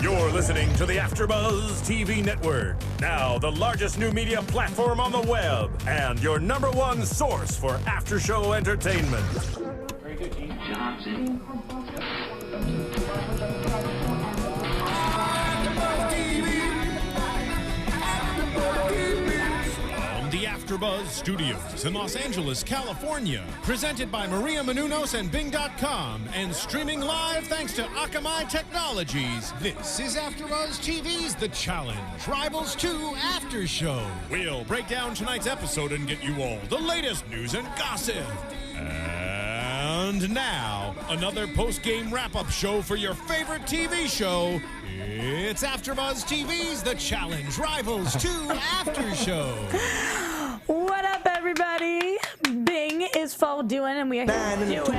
You're listening to the AFTERBUZZ TV network, now the largest new media platform on the web, and your #1 source for after-show entertainment. Very good, Gene Johnson. The AFTERBUZZ Studios in Los Angeles, California. Presented by Maria Menounos and Bing.com and streaming live thanks to Akamai Technologies. This is AFTERBUZZ TV's The Challenge Rivals 2 After Show. We'll break down tonight's episode and get you all the latest news and gossip. And now, another post-game wrap-up show for your favorite TV show. It's AFTERBUZZ TV's The Challenge Rivals 2 After Show. What up, everybody? Bing is full doing, and we are here doing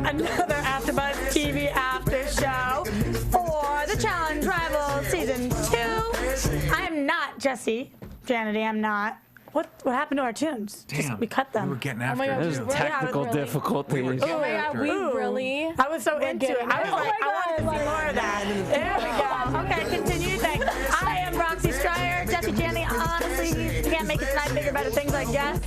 another AFTERBUZZ TV After Show for The Challenge Rivals Season 2. I am not Jesse Janity. I'm not. What happened to our tunes? Damn, we cut them. We were getting after it. There's technical difficulties. Oh my God, we really? I was so into it. I was like, I wanted to see more of that. There we go. Okay, continue. Thanks. I am Roxy Striar. Jesse Janity, honestly, you can't make it tonight. Bigger, better things, I guess.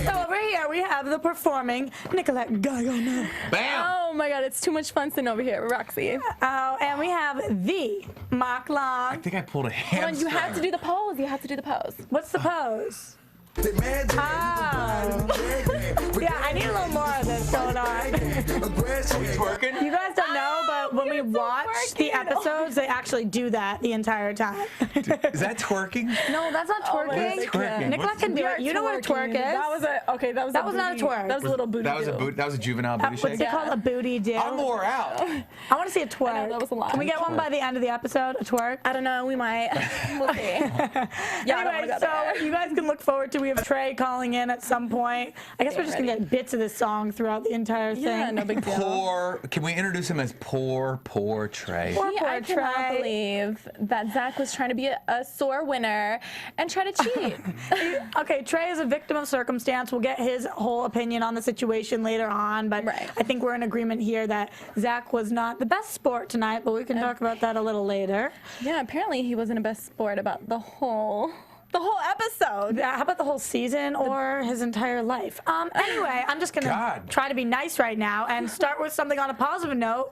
So over here, we have the performing Nicolette Gaona. Bam! Oh my God, it's too much fun sitting over here, Roxy. Oh, and we have the Mark I Long. think I pulled a Come on, hamster. you have to do the pose. You have to do the pose. What's the pose? Oh. Yeah, I need a little more of this going on. Twerking? You guys don't know, but when we watch the episodes, they actually do that the entire time. Is that twerking? No, that's not Oh my twerking. God, twerking? Nicolette can do it. You know what a twerk is? That was That was not a twerk. That was a little booty. That was a do. boot. That was a juvenile booty What's shake. it called? A booty do? I'm more out. I want to see a twerk. I know, that was a lot. Can we get one by the end of the episode? A twerk? I don't know. We might. We'll see. Yeah, I don't wanna Anyway, go so there. you guys can look forward to, we have Trey calling in at some point. I guess we're just going to get bits of this song throughout the entire thing. Yeah, no big deal. Poor. Can we introduce him as poor Trey? Poor I cannot Trey. believe that Zach was trying to be a sore winner and try to cheat. Okay, Trey is a victim of circumstance. We'll get his whole opinion on the situation later on, but Right. I think we're in agreement here that Zach was not the best sport tonight, but we can talk about that a little later. Yeah, apparently he wasn't a best sport about the whole episode. Yeah, how about the whole season or his entire life? Anyway, I'm just going to God. try to be nice right now and start with something on a positive note.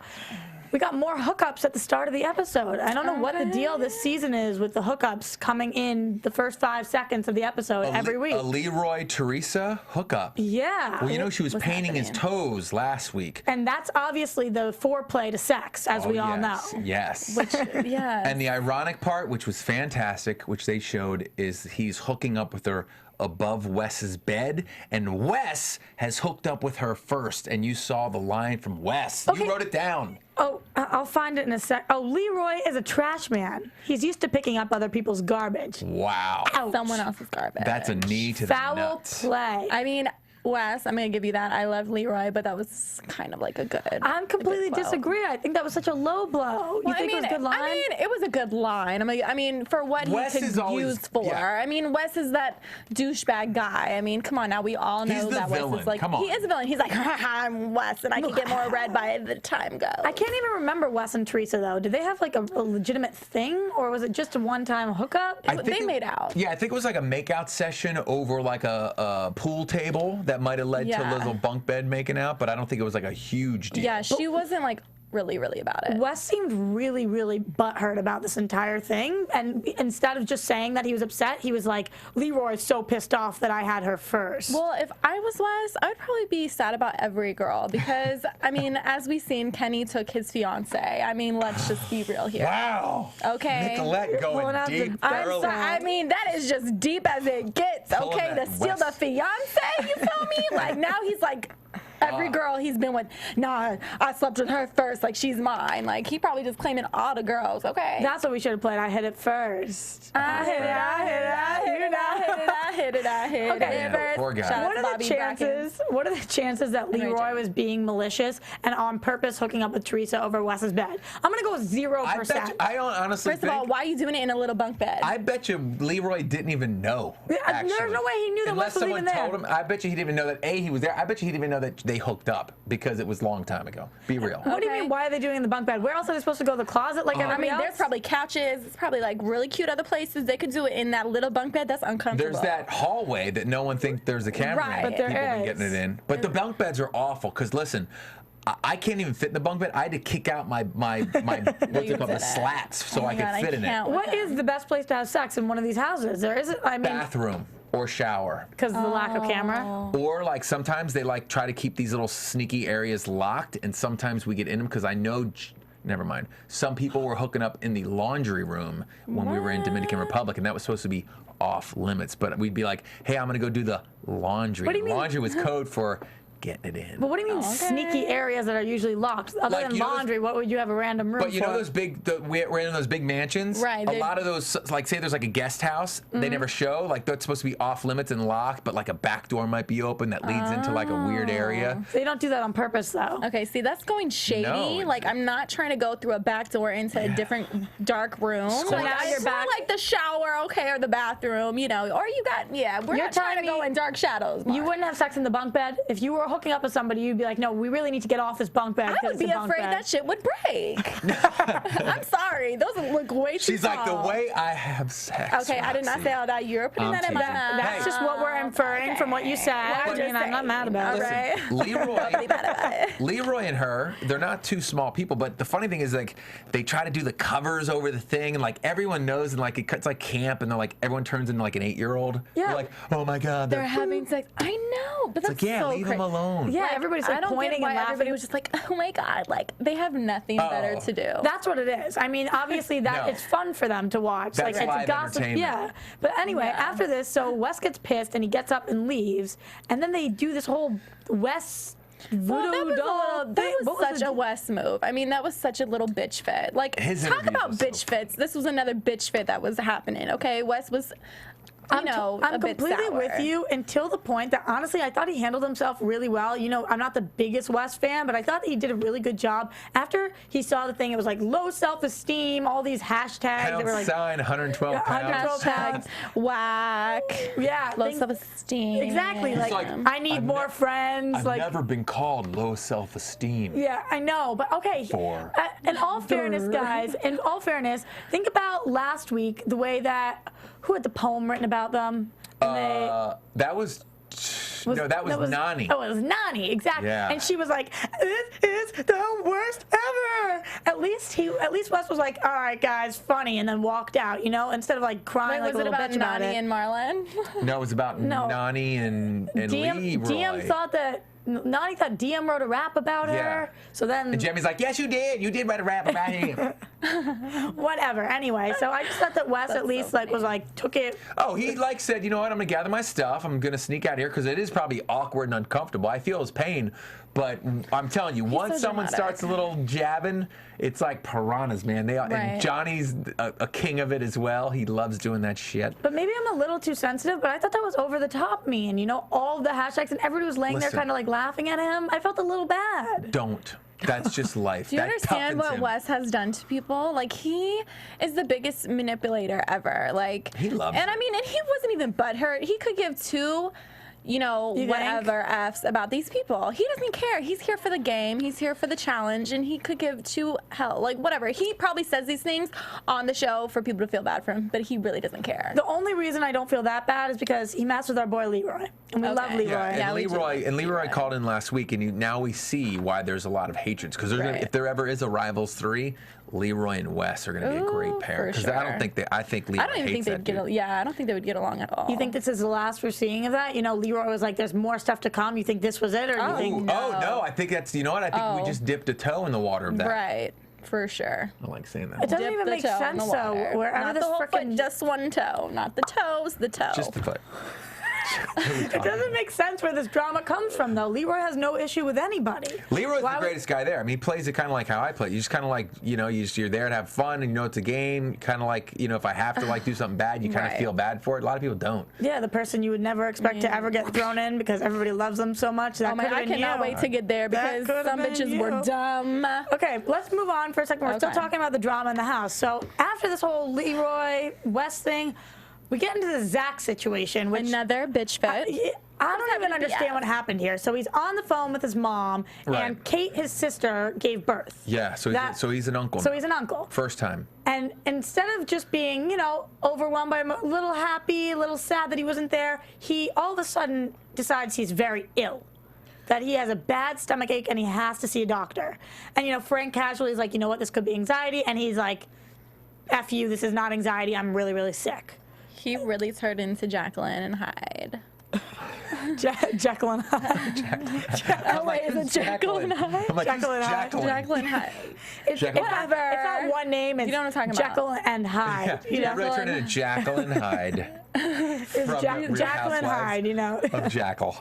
We got more hookups at the start of the episode. I don't know what the deal this season is with the hookups coming in the first 5 seconds of the episode every week. A Leroy Teresa hookup. Yeah. Well, you know she was What's painting his happening? toes last week. And that's obviously the foreplay to sex, as we all know. Yes. Yeah. And the ironic part, which was fantastic, which they showed, is he's hooking up with her above Wes's bed, and Wes has hooked up with her first, and you saw the line from Wes. Okay. You wrote it down. Oh, I'll find it in a sec. Oh, Leroy is a trash man. He's used to picking up other people's garbage. Wow. Ouch. Someone else's garbage. That's a knee to the Foul nuts. play. I mean, Wes, I'm gonna give you that. I love Leroy, but that was kind of like a good. I'm completely a good blow. disagree. I think that was such a low blow. You think it was a good line? I mean, it was a good line. I mean, for what Wes he could is always- use for. yeah. I mean, Wes is that douchebag guy. I mean, come on now. We all know He's the that Wes villain. is like, Come on. he is a villain. He's like, I'm Wes, and I can get more red by the time goes. I can't even remember Wes and Teresa, though. Did they have like a legitimate thing, or was it just a one-time hookup? I think They made out. Yeah, I think it was like a makeout session over like a pool table that might have led to Yeah. a little bunk bed making out, but I don't think it was like a huge deal. Yeah, she wasn't like really about it. Wes seemed really, really butthurt about this entire thing, and instead of just saying that he was upset, he was like, Leroy's so pissed off that I had her first. Well, if I was Wes, I would probably be sad about every girl because, I mean, as we've seen, Kenny took his fiance. I mean, let's just be real here. Wow. Okay. Nicolette pulling going out the deep. I'm early. sorry. I mean, that is just deep as it gets. Pulling Okay, that to steal the West. fiance, you feel me? Like, now he's like, every girl he's been with, nah, I slept with her first, like, she's mine. Like, he probably just claiming all the girls, okay? That's what we should have played. I hit it first. I hit it, I hit it, I hit it, I hit it, I hit it. Okay. Poor guy. What are the chances? What are the chances that Leroy was being malicious and on purpose hooking up with Teresa over Wes's bed? I'm gonna go with 0%. I don't honestly. First of all, why are you doing it in a little bunk bed? I bet you Leroy didn't even know. Actually. There's no way he knew that Wes was even there. Unless someone told him. I bet you he didn't even know that he was there. I bet you he didn't even know that they hooked up because it was a long time ago. Be real. What do you mean? Why are they doing it in the bunk bed? Where else are they supposed to go? The closet, like everybody else? There's probably couches. It's probably like really cute other places. They could do it in that little bunk bed. That's uncomfortable. There's that hallway that no one thinks there's a camera Right. in. But there People been is. getting it in. But the bunk beds are awful because listen, I can't even fit in the bunk bed. I had to kick out my what's it called, the slats so I could fit in it. What is the best place to have sex in one of these houses? There isn't. I mean, Bathroom or shower. Because of the lack of camera. Or like sometimes they like try to keep these little sneaky areas locked, and sometimes we get in them because I know. Never mind. Some people were hooking up in the laundry room when we were in Dominican Republic, and that was supposed to be off limits. But we'd be like, "Hey, I'm gonna go do the laundry." What do you mean? Laundry was code for getting it in. But what do you mean sneaky areas that are usually locked? Other Like, than you know laundry, what would you have a random room But you know for? those we're in those big mansions. Right, A they- lot of those, like say there's like a guest house, they never show. Like that's supposed to be off limits and locked, but like a back door might be open that leads into like a weird area. They don't do that on purpose, though. Okay, see, that's going shady. No. Like, I'm not trying to go through a back door into a different dark room. So now Like, you're it's back- more like the shower, okay, or the bathroom, you know, or you got, we're You're not trying to telling go me in dark shadows. You Mark. wouldn't have sex in the bunk bed? If you were hooking up with somebody, you'd be like, no, we really need to get off this bunk bed. I 'cause would it's be a bunk afraid bed. that shit would break. I'm sorry. Those look way too She's like, the small. way I have sex. Okay, I did not Roxy. say all that. You're putting that in my teasing. mouth. That's just what we're inferring from what you said. Well, I mean, I'm not mad about all it. right. Leroy and her, they're not two small people, but the funny thing is like they try to do the covers over the thing, and like everyone knows, and like it's like camp, and they're like everyone turns into like an 8-year-old. Yeah. They're like, oh my god, They're having sex. I know, but that's like, yeah, so leave them alone. Yeah, everybody's I like don't pointing get why and laughing. everybody was just like, oh my god, like they have nothing better to do. That's what it is. I mean, obviously that No. it's fun for them to watch. That's like it's live a gossip. entertainment. Yeah. But anyway, after this, so Wes gets pissed and he gets up and leaves, and then they do this whole Wes Well, voodoo doll that thing. was What was such it? a Wes move. I mean, that was such a little bitch fit. Like, His talk interviews about was so bitch fits. This was another bitch fit that was happening. Okay, Wes was, I'm a bit completely sour. with you until the point that honestly I thought he handled himself really well. You know, I'm not the biggest West fan, but I thought he did a really good job. After he saw the thing, it was like low self-esteem, all these hashtags. They were like sign 112 pounds. 112 pounds. Whack. Yeah, Low things- self-esteem. Exactly. Like, like, I need more friends. I've like, never been called low self-esteem. yeah, I know, but okay. For. In all fairness, guys, in all fairness, think about last week, the way that who had the poem written about them. And That was Nani. Oh, it was Nani, exactly. Yeah. And she was like, "This is the worst ever." At least Wes was like, "All right, guys, funny," and then walked out. You know, instead of like crying Wait, like a was it little about bitch about Nani it. and Marlon? No, it was about No. Nani and Leroy. DM thought that Nani thought DM wrote a rap about Yeah. her. So then And Jeremy's like, yes, you did. You did write a rap about him. whatever. Anyway, so I just thought that Wes at least took it. Oh, he said, you know what? I'm gonna gather my stuff. I'm gonna sneak out here because it is probably awkward and uncomfortable. I feel his pain, but I'm telling you, once so someone dramatic. starts a little jabbing, it's like piranhas, man. Right. And Johnny's a king of it as well. He loves doing that shit. But maybe I'm a little too sensitive, but I thought that was over the top mean. You know, all the hashtags and everybody was laying there Listen. kind of like laughing at him. I felt a little bad. Don't. That's just life. Do you That understand toughens what him. Wes has done to people? Like, he is the biggest manipulator ever. Like, He loves and it. I mean, and he wasn't even butthurt. He could give two, you know, You think? whatever F's about these people. He doesn't care. He's here for the game. He's here for the challenge, and he could give two hell, like whatever. He probably says these things on the show for people to feel bad for him, but he really doesn't care. The only reason I don't feel that bad is because he messed with our boy Leroy, and we love Leroy. Yeah, and we do Leroy love Leroy called in last week, and now we see why there's a lot of hatreds. Because Right. if there ever is a Rivals 3, Leroy and Wes are going to be a great Ooh, pair. for Because I don't sure. think I think Leroy I don't even think hates they'd that get. dude. Yeah, I don't think they would get along at all. You think this is the last we're seeing of that? You know, Leroy was like, "There's more stuff to come." You think this was it, or you think? Oh no, I think that's, you know what? I think we just dipped a toe in the water of that. Right, for sure. I like saying It that. doesn't Dip even the make toe in sense the though. water. Wherever Not this the whole frickin' foot, just one toe, not the toes, the toe. Just the foot. It doesn't make sense where this drama comes from, though. Leroy has no issue with anybody. Leroy's the greatest guy there. I mean, he plays it kind of like how I play. You just kind of like, you're there to have fun, and it's a game. Kind of like, if I have to like do something bad, you kind of feel bad for it. A lot of people don't. Yeah, the person you would never expect to ever get thrown in because everybody loves them so much. That I cannot wait to get there because some bitches were dumb. Okay, let's move on for a second. We're still talking about the drama in the house. So after this whole Leroy Wes thing, we get into the Zach situation, which another bitch fit. I don't even understand what happened here. So he's on the phone with his mom, and Kate, his sister, gave birth. Yeah, so he's an uncle. So he's an uncle. First time. And instead of just being, overwhelmed by a little happy, a little sad that he wasn't there, he all of a sudden decides he's very ill. That he has a bad stomach ache and he has to see a doctor. And, Frank casually is like, you know what, this could be anxiety. And he's like, F you, this is not anxiety, I'm really, really sick. He really turned into Jacqueline and Hyde. Jacqueline Hyde. Wait, is it Jacqueline Hyde? Jacqueline Hyde. Jacqueline Hyde. It's not one name. It's you know what I'm talking Jekyll about. and Hyde. Yeah, really turned into Jacqueline Hyde. It's Jacqueline Hyde, Of Jackal.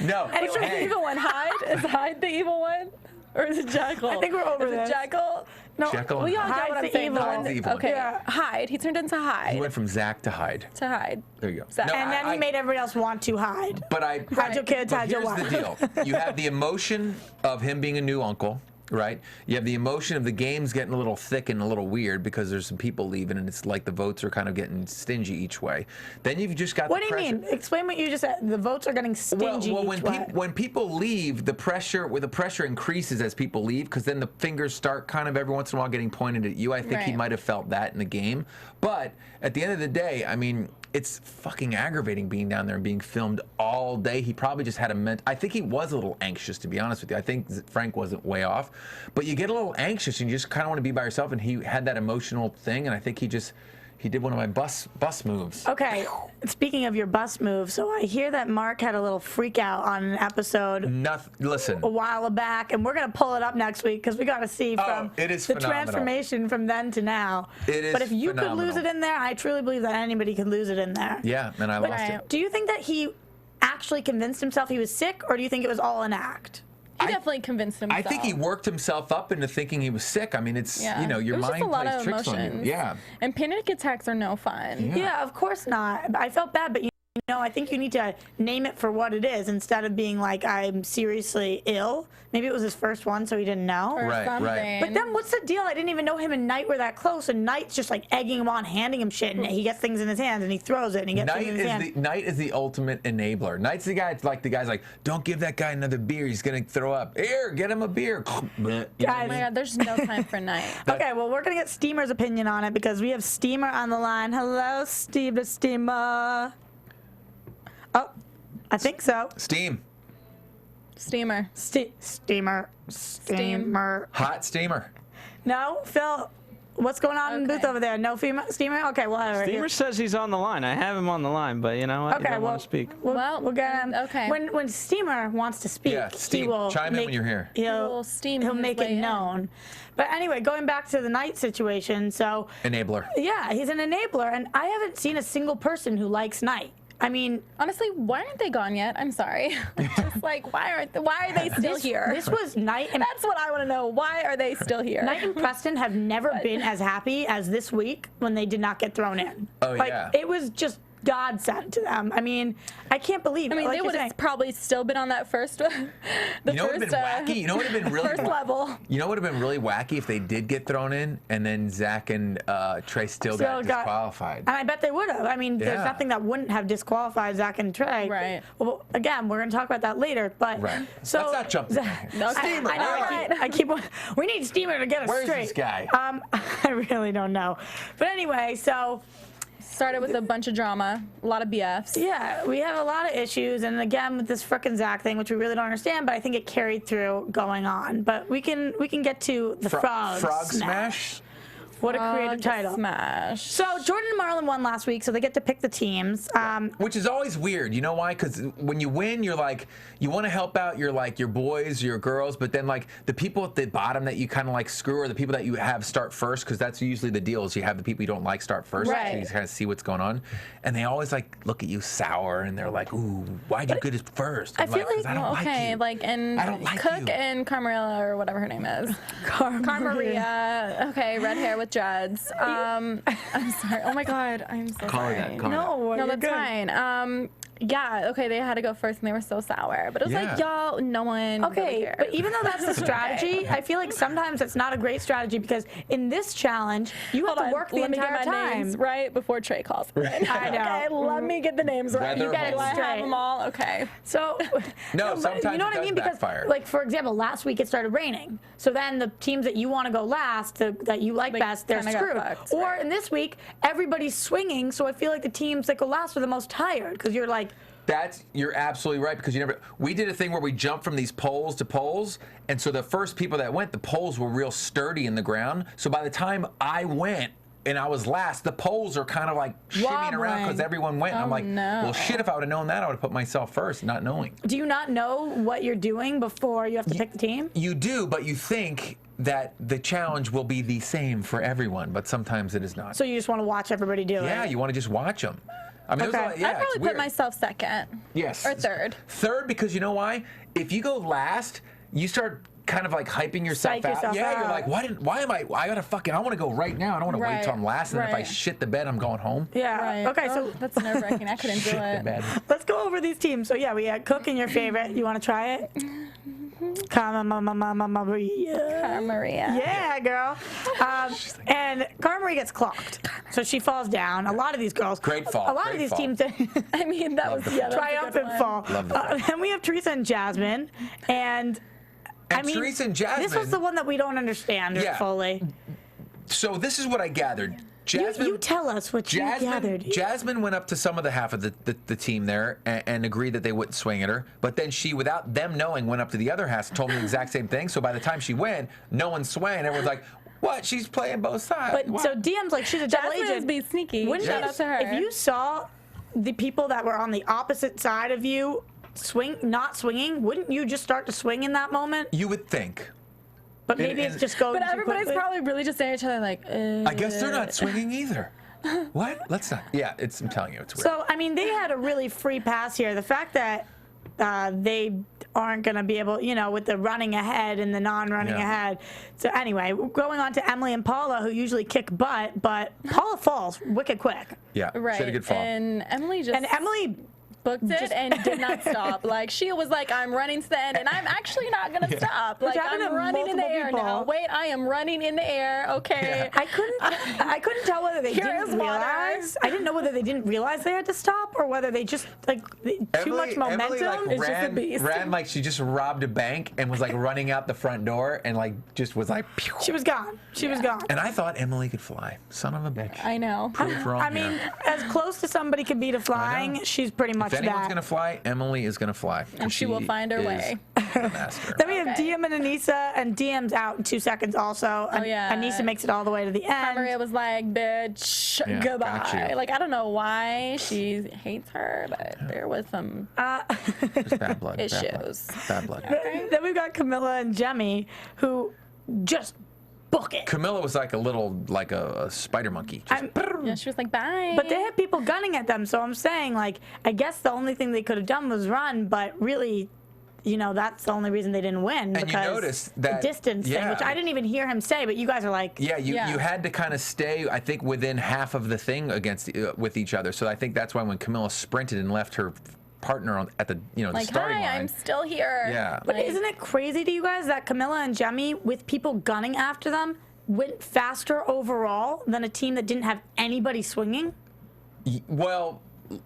No. Which one's the evil one? Hyde? Is Hyde the evil one? Or is it Jackal? I think we're over this. Is it Jackal? No, Jekyll we all know what I'm saying. Hyde's the evil one. Okay, Hyde. He turned into Hyde. He went from Zach to Hyde. To Hyde. There you go. No, and then he made everybody else want to hide. But hide your kids, hide your wife. Here's the deal. You have the emotion of him being a new uncle, right? You have the emotion of the games getting a little thick and a little weird because there's some people leaving and it's like the votes are kind of getting stingy each way. Then you've just got the pressure. What do you mean? Explain what you just said. The votes are getting stingy each way. When people leave, the pressure increases as people leave because then the fingers start kind of every once in a while getting pointed at you. I think he might have felt that in the game. But at the end of the day, I mean, it's fucking aggravating being down there and being filmed all day. He probably just had I think he was a little anxious, to be honest with you. I think Frank wasn't way off. But you get a little anxious and you just kind of want to be by yourself. And he had that emotional thing. And I think he did one of my bus moves. Okay, speaking of your bus move, so I hear that Mark had a little freak out on an episode listen. A while back, and we're going to pull it up next week because we got to see from the transformation from then to now. It is But if you phenomenal. could lose it in there, I truly believe that anybody could lose it in there. Yeah, and I lost it. Do you think that he actually convinced himself he was sick, or do you think it was all an act? He definitely convinced himself. I think he worked himself up into thinking he was sick. I mean, it's, your mind plays tricks on you. Yeah. And panic attacks are no fun. Yeah, of course not. I felt bad, but I think you need to name it for what it is instead of being like, I'm seriously ill. Maybe it was his first one, so he didn't know. Right. But then what's the deal? I didn't even know him and Knight were that close, and Knight's just like egging him on, handing him shit, and he gets things in his hands, and he throws it, and he gets things in his hands. Knight is the ultimate enabler. Knight's the guy, the guy's like, don't give that guy another beer. He's going to throw up. Here, get him a beer. Oh my God, there's no time for Knight. Okay, well, we're going to get Steamer's opinion on it because we have Steamer on the line. Hello, Steamer. Oh, I think so. Steamer. Steamer. Hot steamer. No, Phil, what's going on in the booth over there? No Steamer? Okay, we'll have her Steamer here. says he's on the line. I have him on the line, but you know what? Okay, he don't want to speak. We'll get him. Okay. When Steamer wants to speak, he will chime in when you're here. He'll make it known. But anyway, going back to the Knight situation, so Enabler. Yeah, he's an enabler, and I haven't seen a single person who likes Knight. I mean, honestly, why aren't they gone yet? I'm sorry. Just like, why are they still here? This was Knight and that's what I want to know. Why are they still here? Knight and Preston have never been as happy as this week when they did not get thrown in. Oh, yeah. It was just God sent to them. I mean, I can't believe it. I mean, they would have probably still been on that first You know what would have been wacky? You know what would have been really first level? You know what would have been really wacky if they did get thrown in and then Zach and Trey still got disqualified. And I bet they would have. I mean, there's nothing that wouldn't have disqualified Zach and Trey. Right. Well, again, we're going to talk about that later. But so let's not jump. No, Steamer. I keep. We need Steamer to get us straight. Where's this guy? I really don't know. But anyway, so. Started with a bunch of drama, a lot of BFs. Yeah, we have a lot of issues, and again with this frickin' Zach thing, which we really don't understand, but I think it carried through going on. But we can get to the frog smash. What a creative title. Smash. So Jordan and Marlon won last week, so they get to pick the teams. Which is always weird. You know why? Because when you win, you're like, you want to help out your boys, your girls, but then like the people at the bottom that you kind of like screw are the people that you have start first, because that's usually the deal is you have the people you don't like start first. Right. So you kind of see what's going on. And they always like look at you sour and they're like, ooh, why'd you get it first? I feel like, I don't okay, like you. and I don't like Cook you. and Carmela or whatever her name is. Carmaria. Okay, red hair with dreads. I'm sorry. Oh my God, I'm so Call her sorry. that. Call her no, No, you're that's good. fine. Yeah, okay, they had to go first and they were so sour. But it was like, y'all, no one really Okay, cared. but even though that's the strategy, I feel like sometimes it's not a great strategy because in this challenge, you have to work the Let me entire get my time. names right before Trey calls me. I know. Okay, let me get the names right. You get it Do I straight. have them all? Okay. So, No, but sometimes you know it what I does mean? Because, backfire. like, for example, last week it started raining. So then the teams that you want to go last, that you like best, they're kinda got screwed. fucked, Or right. in this week, everybody's swinging. So I feel like the teams that go last are the most tired because you're like, You're absolutely right, because we did a thing where we jumped from these poles to poles, and so the first people that went, the poles were real sturdy in the ground. So by the time I went and I was last, the poles are kind of like shimmying around because everyone went. And I'm like, well, shit, if I would have known that, I would have put myself first, not knowing. do you not know what you're doing before you have to pick the team? You do, but you think that the challenge will be the same for everyone, but sometimes it is not. So you just want to watch everybody do it? Yeah, you want to just watch them. I mean, Okay. it was yeah, I'd probably it's put weird. myself second. Yes. Or third. Third, because you know why? If you go last, you start kind of like hyping yourself Psych out. yourself Yeah, you're out. like, why am I want to go right now. I don't want to wait till I'm last, and then if I Right. shit the bed, I'm going home. Yeah. Right. Okay, so Oh, that's nerve-wracking. I couldn't do Shit the it. bed. let's go over these teams. So yeah, we had Cook in your favorite. You want to try it? Maria. Maria. Yeah, girl. And Carmaria gets clocked, so she falls down. A lot of these girls. Great fall, A lot of great these fall. teams. I mean, that was the Triumphant fall. Love the fall. Then we have Teresa and Jasmine, and I mean, Teresa and Jasmine. this was the one that we don't understand Yeah. fully. So this is what I gathered. Jasmine, You tell us what you gathered. Jasmine went up to some of the half of the team there and agreed that they wouldn't swing at her. But then she, without them knowing, went up to the other half and told me the exact same thing. So by the time she went, no one swang. Everyone's like, what? She's playing both sides. But What? so DM's like she's a double Jasmine agent. is being sneaky. Wouldn't Shout you- out to her. If you saw the people that were on the opposite side of you not swinging, wouldn't you just start to swing in that moment? You would think. But maybe and- it's just going But too everybody's quickly. probably really just staring at each other like, I guess they're not swinging either. What? Let's not. Yeah, I'm telling you, it's weird. So, I mean, they had a really free pass here. The fact that they aren't going to be able, with the running ahead and the non-running Yeah. ahead. So, anyway, going on to Emily and Paula, who usually kick butt, but Paula falls wicked quick. Yeah, right. she had a good fall. And Emily just And Emily booked it and did not stop. Like, she was like, I'm running to the end, and I'm actually not going to stop. Like, happened I'm to running in the multiple air people. now. Wait, I am running in the air. Okay. I couldn't tell whether they Here didn't is water. realize. I didn't know whether they didn't realize they had to stop or whether they just too much momentum. Emily, like, It's just a beast. ran like she just robbed a bank and was like running out the front door and like just was like. Pew. She was gone. She was gone. And I thought Emily could fly. Son of a bitch. I know. Proved wrong I mean, here. as close to somebody could be to flying, she's pretty much If anyone's that. gonna fly, Emily is gonna fly. And she will find her is way. The master. Then we have Okay. DM and Anissa, and DM's out in 2 seconds also. Oh, yeah. Anissa makes it all the way to the end. Maria was like, bitch, Yeah, goodbye. got you. Like, I don't know why she hates her, but there was some Just bad blood. issues. Bad blood. Then we've got Camilla and Jemmy, who just book it. Camilla was like a spider monkey. Just, Yeah, she was like, bye. But they had people gunning at them, so I'm saying, like, I guess the only thing they could have done was run, but really, that's the only reason they didn't win. And you because noticed that- the distance thing, yeah. which I didn't even hear him say, but you guys are like, yeah, you Yeah. had to kind of stay, I think, within half of the thing with each other. So I think that's why when Camilla sprinted and left her partner at the the like, starting hi, line. I'm still here. Yeah. But Like, isn't it crazy to you guys that Camilla and Jemmy, with people gunning after them, went faster overall than a team that didn't have anybody swinging? Well,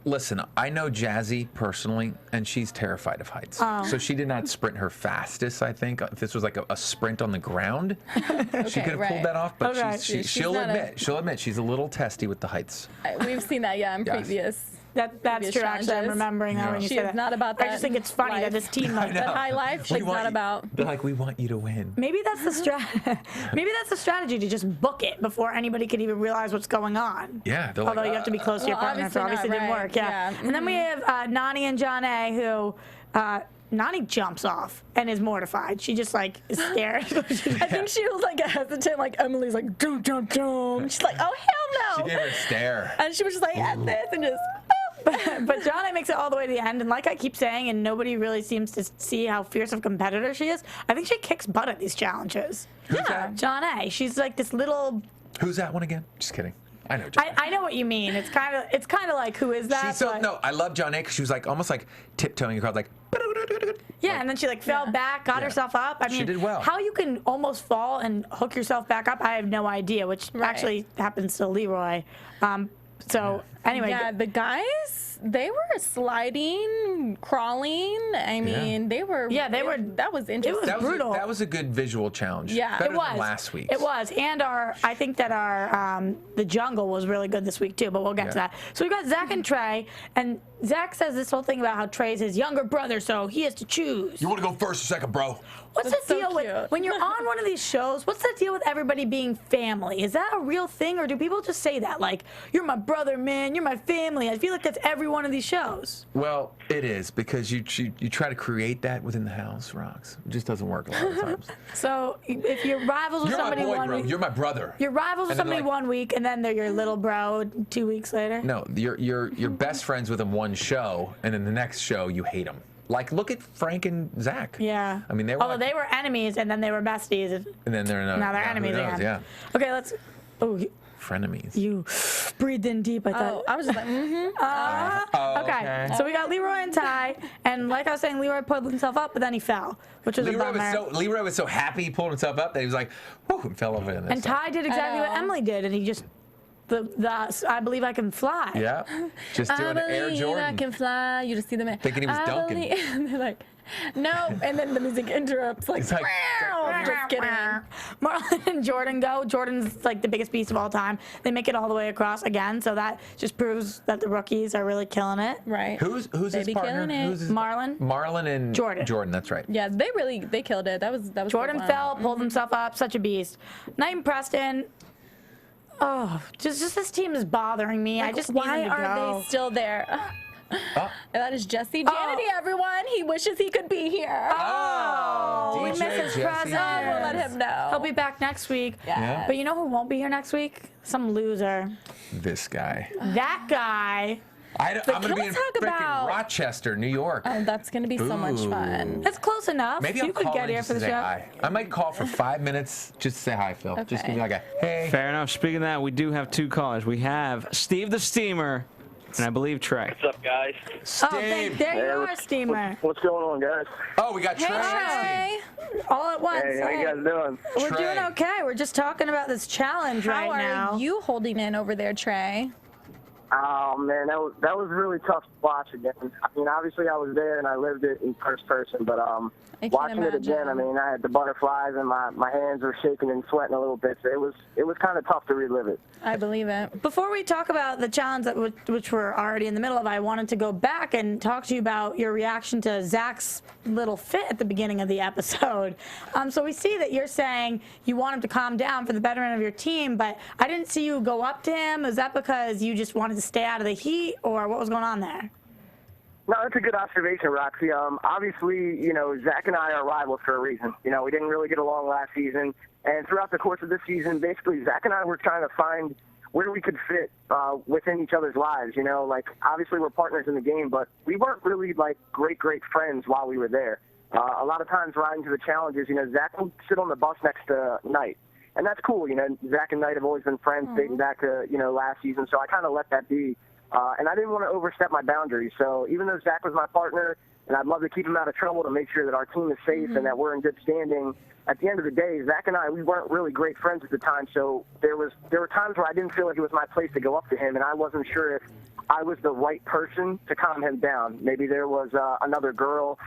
listen, I know Jazzy personally, and she's terrified of heights. Oh. So she did not sprint her fastest, I think. If this was like a sprint on the ground, she could have right. pulled that off. But Okay. she'll not admit she's a little testy with the heights. We've seen that, in Yes. previous That's previous true. Actually, I'm challenges. remembering that when you She say is that. not about I that just think it's funny that life. this team like That high life, she's not about. They're like, we want you to win. Maybe that's the maybe that's the strategy to just book it before anybody could even realize what's going on. Yeah, they're Although like, you have to be close to your partner, so obviously not, didn't right. work. Yeah. And then we have Nani and John A, who Nani jumps off and is mortified. She just like is scared. I think she was like hesitant, like Emily's like, dum, dum, dum. She's like, oh, hell no. She gave her a stare. And she was just like, at this, and just. But John A makes it all the way to the end, and like I keep saying, and nobody really seems to see how fierce of a competitor she is, I think she kicks butt at these challenges. Who's that? John A. She's like this little. Who's that one again? Just kidding. I know John A. I know what you mean. It's kind of like, who is that? She's so, But- no, I love John A because she was like almost like tiptoeing across, like. Yeah, and then she like fell back, got herself up. I mean, She did well. How you can almost fall and hook yourself back up, I have no idea. Which actually happens to Leroy. So anyway, Yeah, the guys, they were sliding, crawling. I mean, they were. Yeah, they were. That was interesting. That was brutal. that was a good visual challenge. Yeah. Better it was than last week. It was, and I think that our the jungle was really good this week too. But we'll get to that. So we got Zach and Trey, and Zach says this whole thing about how Trey's his younger brother, so he has to choose. You want to go first or second, bro? What's That's the so deal with cute. when you're on one of these shows? What's the deal with everybody being family? Is that a real thing, or do people just say that like, "You're my brother, man. You're my family"? I feel like that's every one of these shows. Well, it is because you try to create that within the house, Rox. It just doesn't work a lot of times. So if you're rivals with You're my somebody boy, one bro. week, You're my brother. you're rivals with And then somebody like- 1 week, and then they're your little bro 2 weeks later. No, you're best friends with them one show, and then the next show you hate them. Like, look at Frank and Zach. Yeah. I mean, they were. Although like- they were enemies, and then they were besties. And then they're Now they're who enemies knows, again. Yeah. Okay, let's. Oh, Frenemies. you breathed in deep. I thought. Oh, I was just like, mm-hmm. Okay, so we got Leroy and Ty, and like I was saying, Leroy pulled himself up, but then he fell, which was a bummer. Leroy was so happy he pulled himself up that he was like, whoo, and fell over in this. And Ty did exactly what Emily did, and he just I believe I can fly. Yeah. Just doing Air Jordan. I can fly. You just see them. Thinking he was dunking. And they're like, no. And then the music interrupts. Like, It's like- just kidding. Marlon and Jordan go. Jordan's like the biggest beast of all time. They make it all the way across again, so that just proves that the rookies are really killing it. Right. Who's his be partner? killing it. Who's his Marlon. Marlon and Jordan. Jordan, that's right. Yeah, they killed it. That was Jordan fun. fell, pulled himself up, such a beast. Knight and Preston. Oh, just this team is bothering me. I just Why need them to are go. they still there? Oh. And that is Jesse Janity, everyone. He wishes he could be here. Oh, we DJ miss his Jesse. presence. Oh, we'll let him know. He'll be back next week. Yeah. But you know who won't be here next week? Some loser. This guy. That guy. I'm going to can be we in talk freaking about- Rochester, New York. Oh, that's going to be so much fun. That's close enough. Maybe you I'll could call get in here just for to the say show. hi. I might call for 5 minutes just to say hi, Phil. Just give me like a, hey. Fair enough. Speaking of that, we do have two callers. We have Steve the Steamer, and I believe Trey. What's up, guys? Oh, there you are, Steamer. What's going on, guys? Oh, we got Trey. Hey, all at once. Hey, how you guys doing? We're Trey. doing okay. We're just talking about this challenge How right are now. you holding in over there, Trey? Oh man, that was really tough to watch again. I mean, obviously I was there and I lived it in first person, but can watching it again, imagine. I mean, I had the butterflies and my hands were shaking and sweating a little bit. So it was kind of tough to relive it. I believe it. Before we talk about the challenge which we're already in the middle of, I wanted to go back and talk to you about your reaction to Zach's little fit at the beginning of the episode. So we see that you're saying you want him to calm down for the betterment of your team, but I didn't see you go up to him. Is that because you just wanted to stay out of the heat, or what was going on there? No, that's a good observation, Roxy. Obviously, you know, Zach and I are rivals for a reason. You know, we didn't really get along last season, and throughout the course of this season, basically, Zach and I were trying to find where we could fit within each other's lives. You know, like, obviously we're partners in the game, but we weren't really, like, great friends while we were there. A lot of times riding to the challenges, you know, Zach would sit on the bus next to Knight. And that's cool. You know, Zach and Knight have always been friends dating back to, you know, last season, so I kind of let that be. And I didn't want to overstep my boundaries. So even though Zach was my partner, and I'd love to keep him out of trouble to make sure that our team is safe and that we're in good standing, at the end of the day, Zach and I, we weren't really great friends at the time. So there were times where I didn't feel like it was my place to go up to him, and I wasn't sure if I was the right person to calm him down. Maybe there was another girl.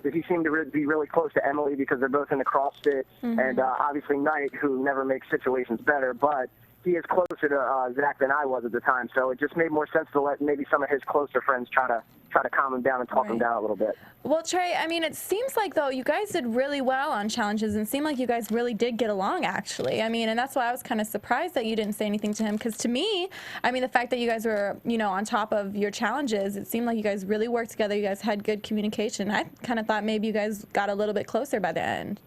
He seemed to be really close to Emily because they're both in the CrossFit, and obviously Knight, who never makes situations better. But he is closer to Zach than I was at the time. So it just made more sense to let maybe some of his closer friends try to calm him down and talk him down a little bit. Well, Trey, I mean, it seems like, though, you guys did really well on challenges and it seemed like you guys really did get along, actually. I mean, and that's why I was kind of surprised that you didn't say anything to him, because to me, I mean, the fact that you guys were, you know, on top of your challenges, it seemed like you guys really worked together. You guys had good communication. I kind of thought maybe you guys got a little bit closer by the end.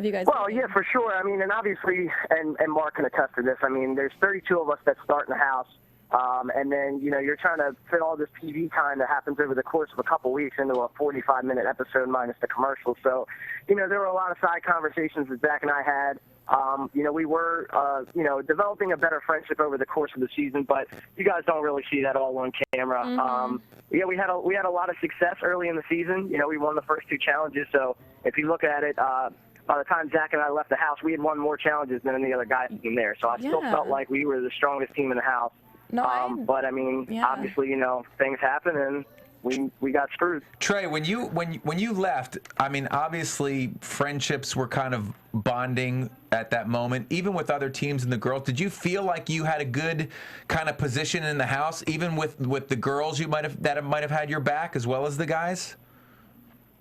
You guys well, yeah, for sure. I mean, and obviously, and Mark can attest to this, I mean, there's 32 of us that start in the house, and then, you know, you're trying to fit all this TV time that happens over the course of a couple weeks into a 45-minute episode minus the commercials. So, you know, there were a lot of side conversations that Zach and I had. You know, we were, you know, developing a better friendship over the course of the season, but you guys don't really see that all on camera. Yeah, we had a lot of success early in the season. You know, we won the first 2 challenges, so if you look at it, by the time Zach and I left the house, we had won more challenges than any other guys in there. So I still felt like we were the strongest team in the house. No, but I mean, obviously, you know, things happen and we got screwed. Trey, when you left, I mean, obviously friendships were kind of bonding at that moment, even with other teams and the girls. Did you feel like you had a good kind of position in the house, even with the girls might have had your back as well as the guys?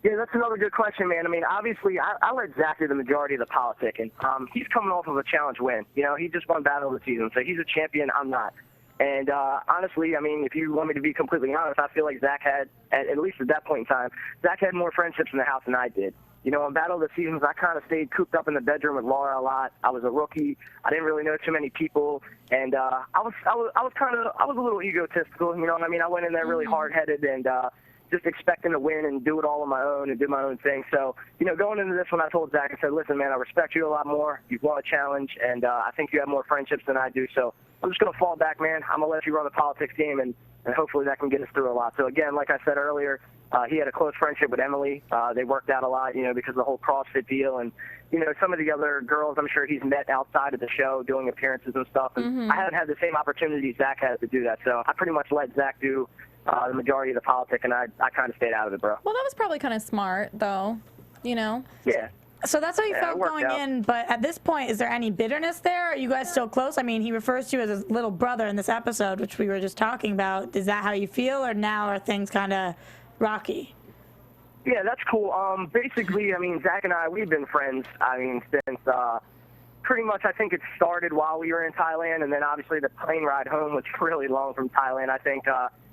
Yeah, that's another good question, man. I mean, obviously, I let Zach do the majority of the politicking. He's coming off of a challenge win. You know, he just won Battle of the Season, so he's a champion. I'm not. And honestly, I mean, if you want me to be completely honest, I feel like Zach had, at least at that point in time, Zach had more friendships in the house than I did. You know, on Battle of the Seasons, I kind of stayed cooped up in the bedroom with Laura a lot. I was a rookie. I didn't really know too many people, and I was a little egotistical. You know what I mean? I went in there really hard-headed and just expecting to win and do it all on my own and do my own thing. So, you know, going into this one, I told Zach, I said, listen, man, I respect you a lot more. You've won a challenge, and I think you have more friendships than I do. So I'm just going to fall back, man. I'm going to let you run the politics game, and hopefully that can get us through a lot. So, again, like I said earlier, he had a close friendship with Emily. They worked out a lot, you know, because of the whole CrossFit deal. And, you know, some of the other girls I'm sure he's met outside of the show doing appearances and stuff. And I haven't had the same opportunity Zach has to do that. So I pretty much let Zach do the majority of the politic, and I kind of stayed out of it, bro. Well, that was probably kind of smart, though, you know? Yeah. So that's how you felt going in, but at this point, is there any bitterness there? Are you guys still close? I mean, he refers to you as his little brother in this episode, which we were just talking about. Is that how you feel, or now are things kind of rocky? Yeah, that's cool. Basically, I mean, Zach and I, we've been friends, I mean, since pretty much I think it started while we were in Thailand, and then obviously the plane ride home was really long from Thailand. I think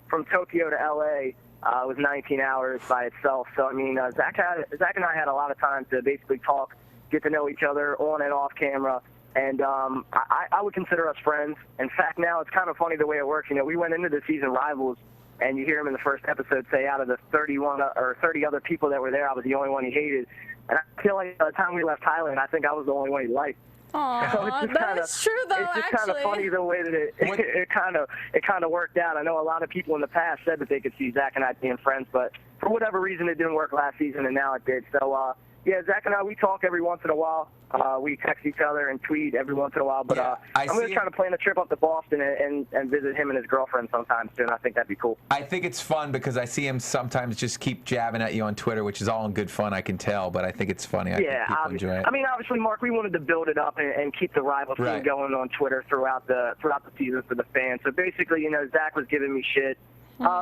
from Tokyo to L.A., it was 19 hours by itself. So, I mean, Zach and I had a lot of time to basically talk, get to know each other on and off camera. And I would consider us friends. In fact, now it's kind of funny the way it works. You know, we went into the season rivals, and you hear him in the first episode say out of the 31 or 30 other people that were there, I was the only one he hated. And I feel like by the time we left Thailand, I think I was the only one he liked. Aww, so that's true, though, it's just kind of funny the way that it kind of worked out. I know a lot of people in the past said that they could see Zach and I being friends, but for whatever reason, it didn't work last season, and now it did. So, yeah, Zach and I, we talk every once in a while. We text each other and tweet every once in a while. But I'm going to try to plan a trip up to Boston and visit him and his girlfriend sometime soon. I think that'd be cool. I think it's fun because I see him sometimes just keep jabbing at you on Twitter, which is all in good fun, I can tell. But I think it's funny. I think people enjoy it. I mean, obviously, Mark, we wanted to build it up and keep the rival team going on Twitter throughout the season for the fans. So basically, you know, Zach was giving me shit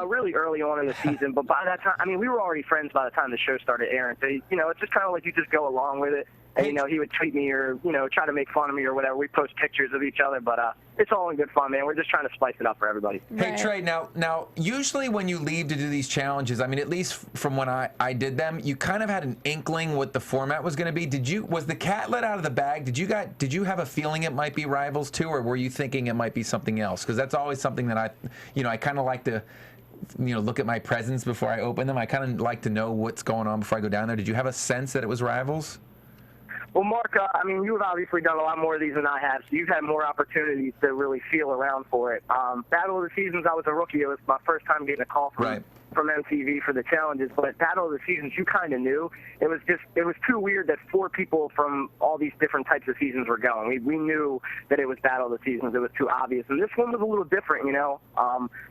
really early on in the season. But by that time, I mean, we were already friends by the time the show started airing. So, you know, it's just kind of like you just go along with it. And, you know, he would tweet me or, you know, try to make fun of me or whatever. We post pictures of each other, but it's all in good fun, man. We're just trying to spice it up for everybody. Hey, Trey, now, usually when you leave to do these challenges, I mean, at least from when I did them, you kind of had an inkling what the format was going to be. Was the cat let out of the bag? Did you have a feeling it might be Rivals 2, or were you thinking it might be something else? Because that's always something that I kind of like to, you know, look at my presents before I open them. I kind of like to know what's going on before I go down there. Did you have a sense that it was Rivals? Well, Mark, I mean, you've obviously done a lot more of these than I have, so you've had more opportunities to really feel around for it. Battle of the Seasons, I was a rookie. It was my first time getting a call from MTV for the challenges, but Battle of the Seasons, you kind of knew. It was too weird that 4 people from all these different types of seasons were going. We knew that it was Battle of the Seasons. It was too obvious. And this one was a little different, you know.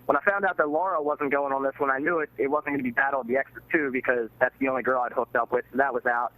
When I found out that Laura wasn't going on this one, I knew it wasn't going to be Battle of the Extra 2 because that's the only girl I'd hooked up with, so that was out.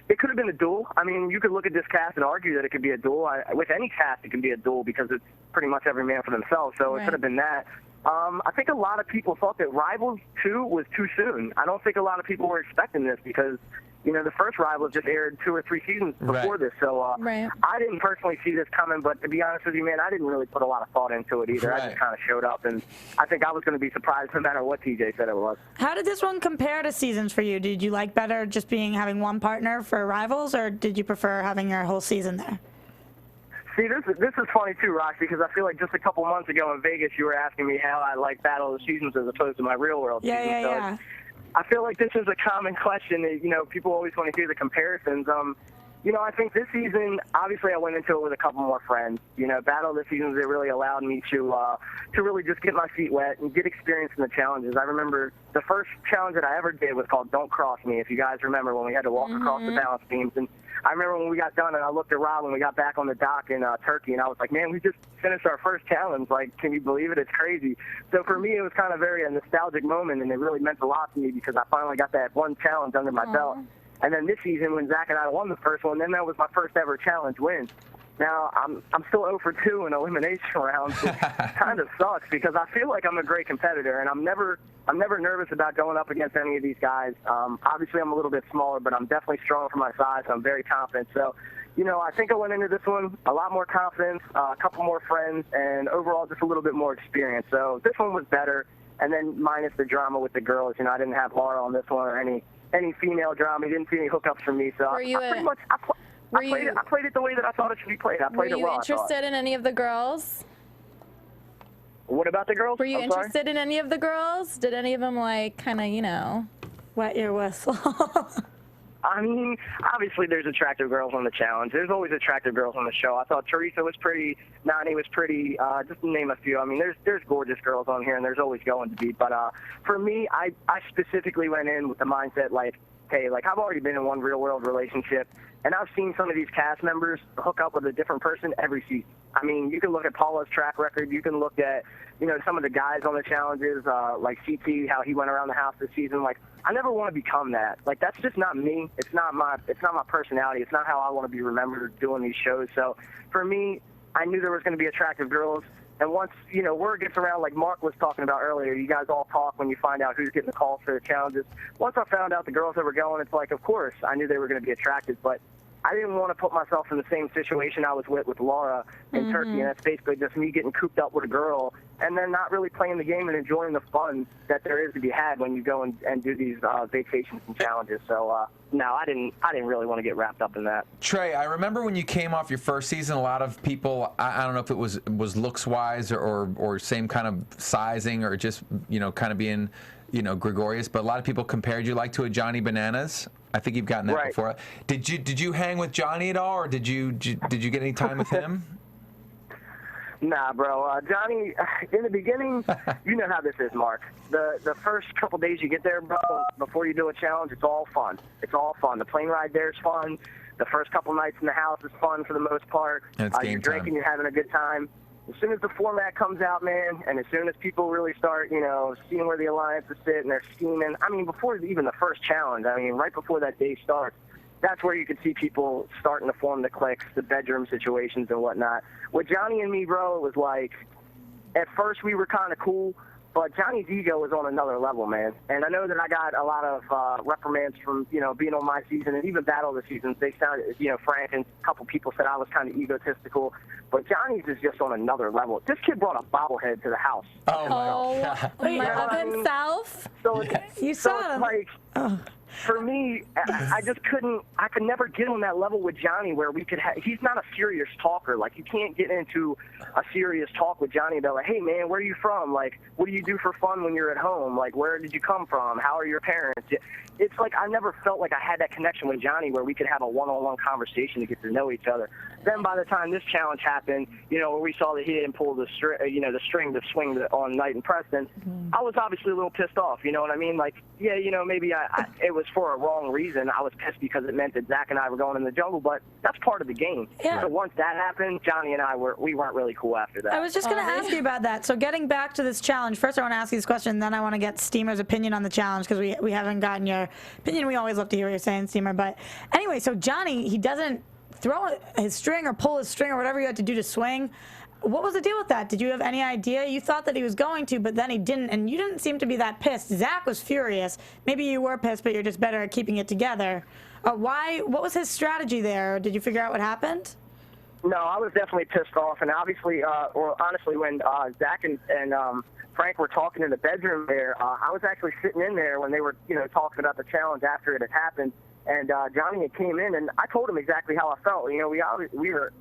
it could have been a duel. I mean, you could look at this cast and argue that it could be a duel. With any cast, it can be a duel because it's pretty much every man for themselves. So it could have been that. I think a lot of people thought that Rivals 2 was too soon. I don't think a lot of people were expecting this because, you know, the first Rivals just aired 2 or 3 seasons before this. So I didn't personally see this coming, but to be honest with you, man, I didn't really put a lot of thought into it either. I just kind of showed up, and I think I was going to be surprised no matter what TJ said it was. How did this one compare to seasons for you? Did you like better just having one partner for Rivals, or did you prefer having your whole season there? See, this is funny too, Roxy, because I feel like just a couple months ago in Vegas, you were asking me how I like Battle of the Seasons as opposed to my Real World season. So I feel like this is a common question. You know, people always want to hear the comparisons. You know, I think this season, obviously, I went into it with a couple more friends. You know, Battle of the Seasons, it really allowed me to really just get my feet wet and get experience in the challenges. I remember the first challenge that I ever did was called Don't Cross Me, if you guys remember, when we had to walk across the balance beams. And I remember when we got done and I looked at Rob when we got back on the dock in Turkey, and I was like, man, we just finished our first challenge. Like, can you believe it? It's crazy. So for me, it was kind of a nostalgic moment, and it really meant a lot to me because I finally got that one challenge under my belt. And then this season, when Zach and I won the first one, then that was my first ever challenge win. Now, I'm still 0 for 2 in elimination rounds, which kind of sucks because I feel like I'm a great competitor, and I'm never nervous about going up against any of these guys. Obviously, I'm a little bit smaller, but I'm definitely strong for my size. I'm very confident. So, you know, I think I went into this one a lot more confidence, a couple more friends, and overall just a little bit more experience. So this one was better, and then minus the drama with the girls. You know, I didn't have Laura on this one or any female drama. You didn't see any hookups from me. So I played it the way that I thought it should be played. I played it well. Were you interested in any of the girls? What about the girls? Were you interested in any of the girls? Did any of them, like, kind of, you know, wet your whistle? I mean, obviously there's attractive girls on the challenge. There's always attractive girls on the show. I thought Teresa was pretty, Nani was pretty, just to name a few. I mean, there's gorgeous girls on here, and there's always going to be. But for me, I specifically went in with the mindset, like, hey, like, I've already been in one real-world relationship, and I've seen some of these cast members hook up with a different person every season. I mean, you can look at Paula's track record. You can look at, you know, some of the guys on the challenges, like CT, how he went around the house this season. Like, I never want to become that. Like, that's just not me. It's not my personality. It's not how I want to be remembered doing these shows. So for me, I knew there was going to be attractive girls. And once, you know, word gets around, like Mark was talking about earlier, you guys all talk when you find out who's getting the calls for the challenges. Once I found out the girls that were going, it's like, of course, I knew they were going to be attractive, but I didn't want to put myself in the same situation I was with Laura in Turkey, and that's basically just me getting cooped up with a girl and then not really playing the game and enjoying the fun that there is to be had when you go and do these vacations and challenges. So, no, I didn't really want to get wrapped up in that. Trey, I remember when you came off your first season, a lot of people, I don't know if it was looks-wise or same kind of sizing or just, you know, kind of being, you know, gregarious, but a lot of people compared you like to a Johnny Bananas. I think you've gotten that before. Did you hang with Johnny at all, or did you get any time with him? Nah, bro. Johnny, in the beginning, you know how this is, Mark. The first couple days you get there, bro, before you do a challenge, it's all fun. It's all fun. The plane ride there is fun. The first couple nights in the house is fun for the most part. And it's game you're drinking, you're having a good time. As soon as the format comes out, man, and as soon as people really start, you know, seeing where the alliances sit and they're scheming, I mean, before even the first challenge, I mean, right before that day starts, that's where you could see people starting to form the cliques, the bedroom situations and whatnot. With Johnny and me, bro, it was like, at first we were kind of cool, but Johnny's ego was on another level, man. And I know that I got a lot of reprimands from, you know, being on my season and even Battle of the Seasons. They sounded, you know, Frank and a couple people said I was kind of egotistical. But Johnny's is just on another level. This kid brought a bobblehead to the house. Of himself? So you saw him. Like, for me, I could never get on that level with Johnny where we could he's not a serious talker. Like, you can't get into a serious talk with Johnny about, like, hey, man, where are you from? Like, what do you do for fun when you're at home? Like, where did you come from? How are your parents? It's like I never felt like I had that connection with Johnny where we could have a one-on-one conversation to get to know each other. Then by the time this challenge happened, you know, where we saw that he didn't pull the string to swing on Knight and Preston, I was obviously a little pissed off. You know what I mean? Like, yeah, you know, maybe it was was for a wrong reason. I was pissed because it meant that Zach and I were going in the jungle, but that's part of the game. Yeah. So once that happened, Johnny and I we weren't really cool after that. I was just going to ask you about that. So getting back to this challenge, first I want to ask you this question, then I want to get Steamer's opinion on the challenge because we haven't gotten your opinion. We always love to hear what you're saying, Steamer. But anyway, so Johnny, he doesn't throw his string or pull his string or whatever you had to do to swing. What was the deal with that? Did you have any idea? You thought that he was going to, but then he didn't, and you didn't seem to be that pissed. Zach was furious. Maybe you were pissed, but you're just better at keeping it together. Why? What was his strategy there? Did you figure out what happened? No, I was definitely pissed off, and obviously, or honestly, when Zach and Frank were talking in the bedroom there, I was actually sitting in there when they were, talking about the challenge after it had happened, and Johnny had came in, and I told him exactly how I felt. We were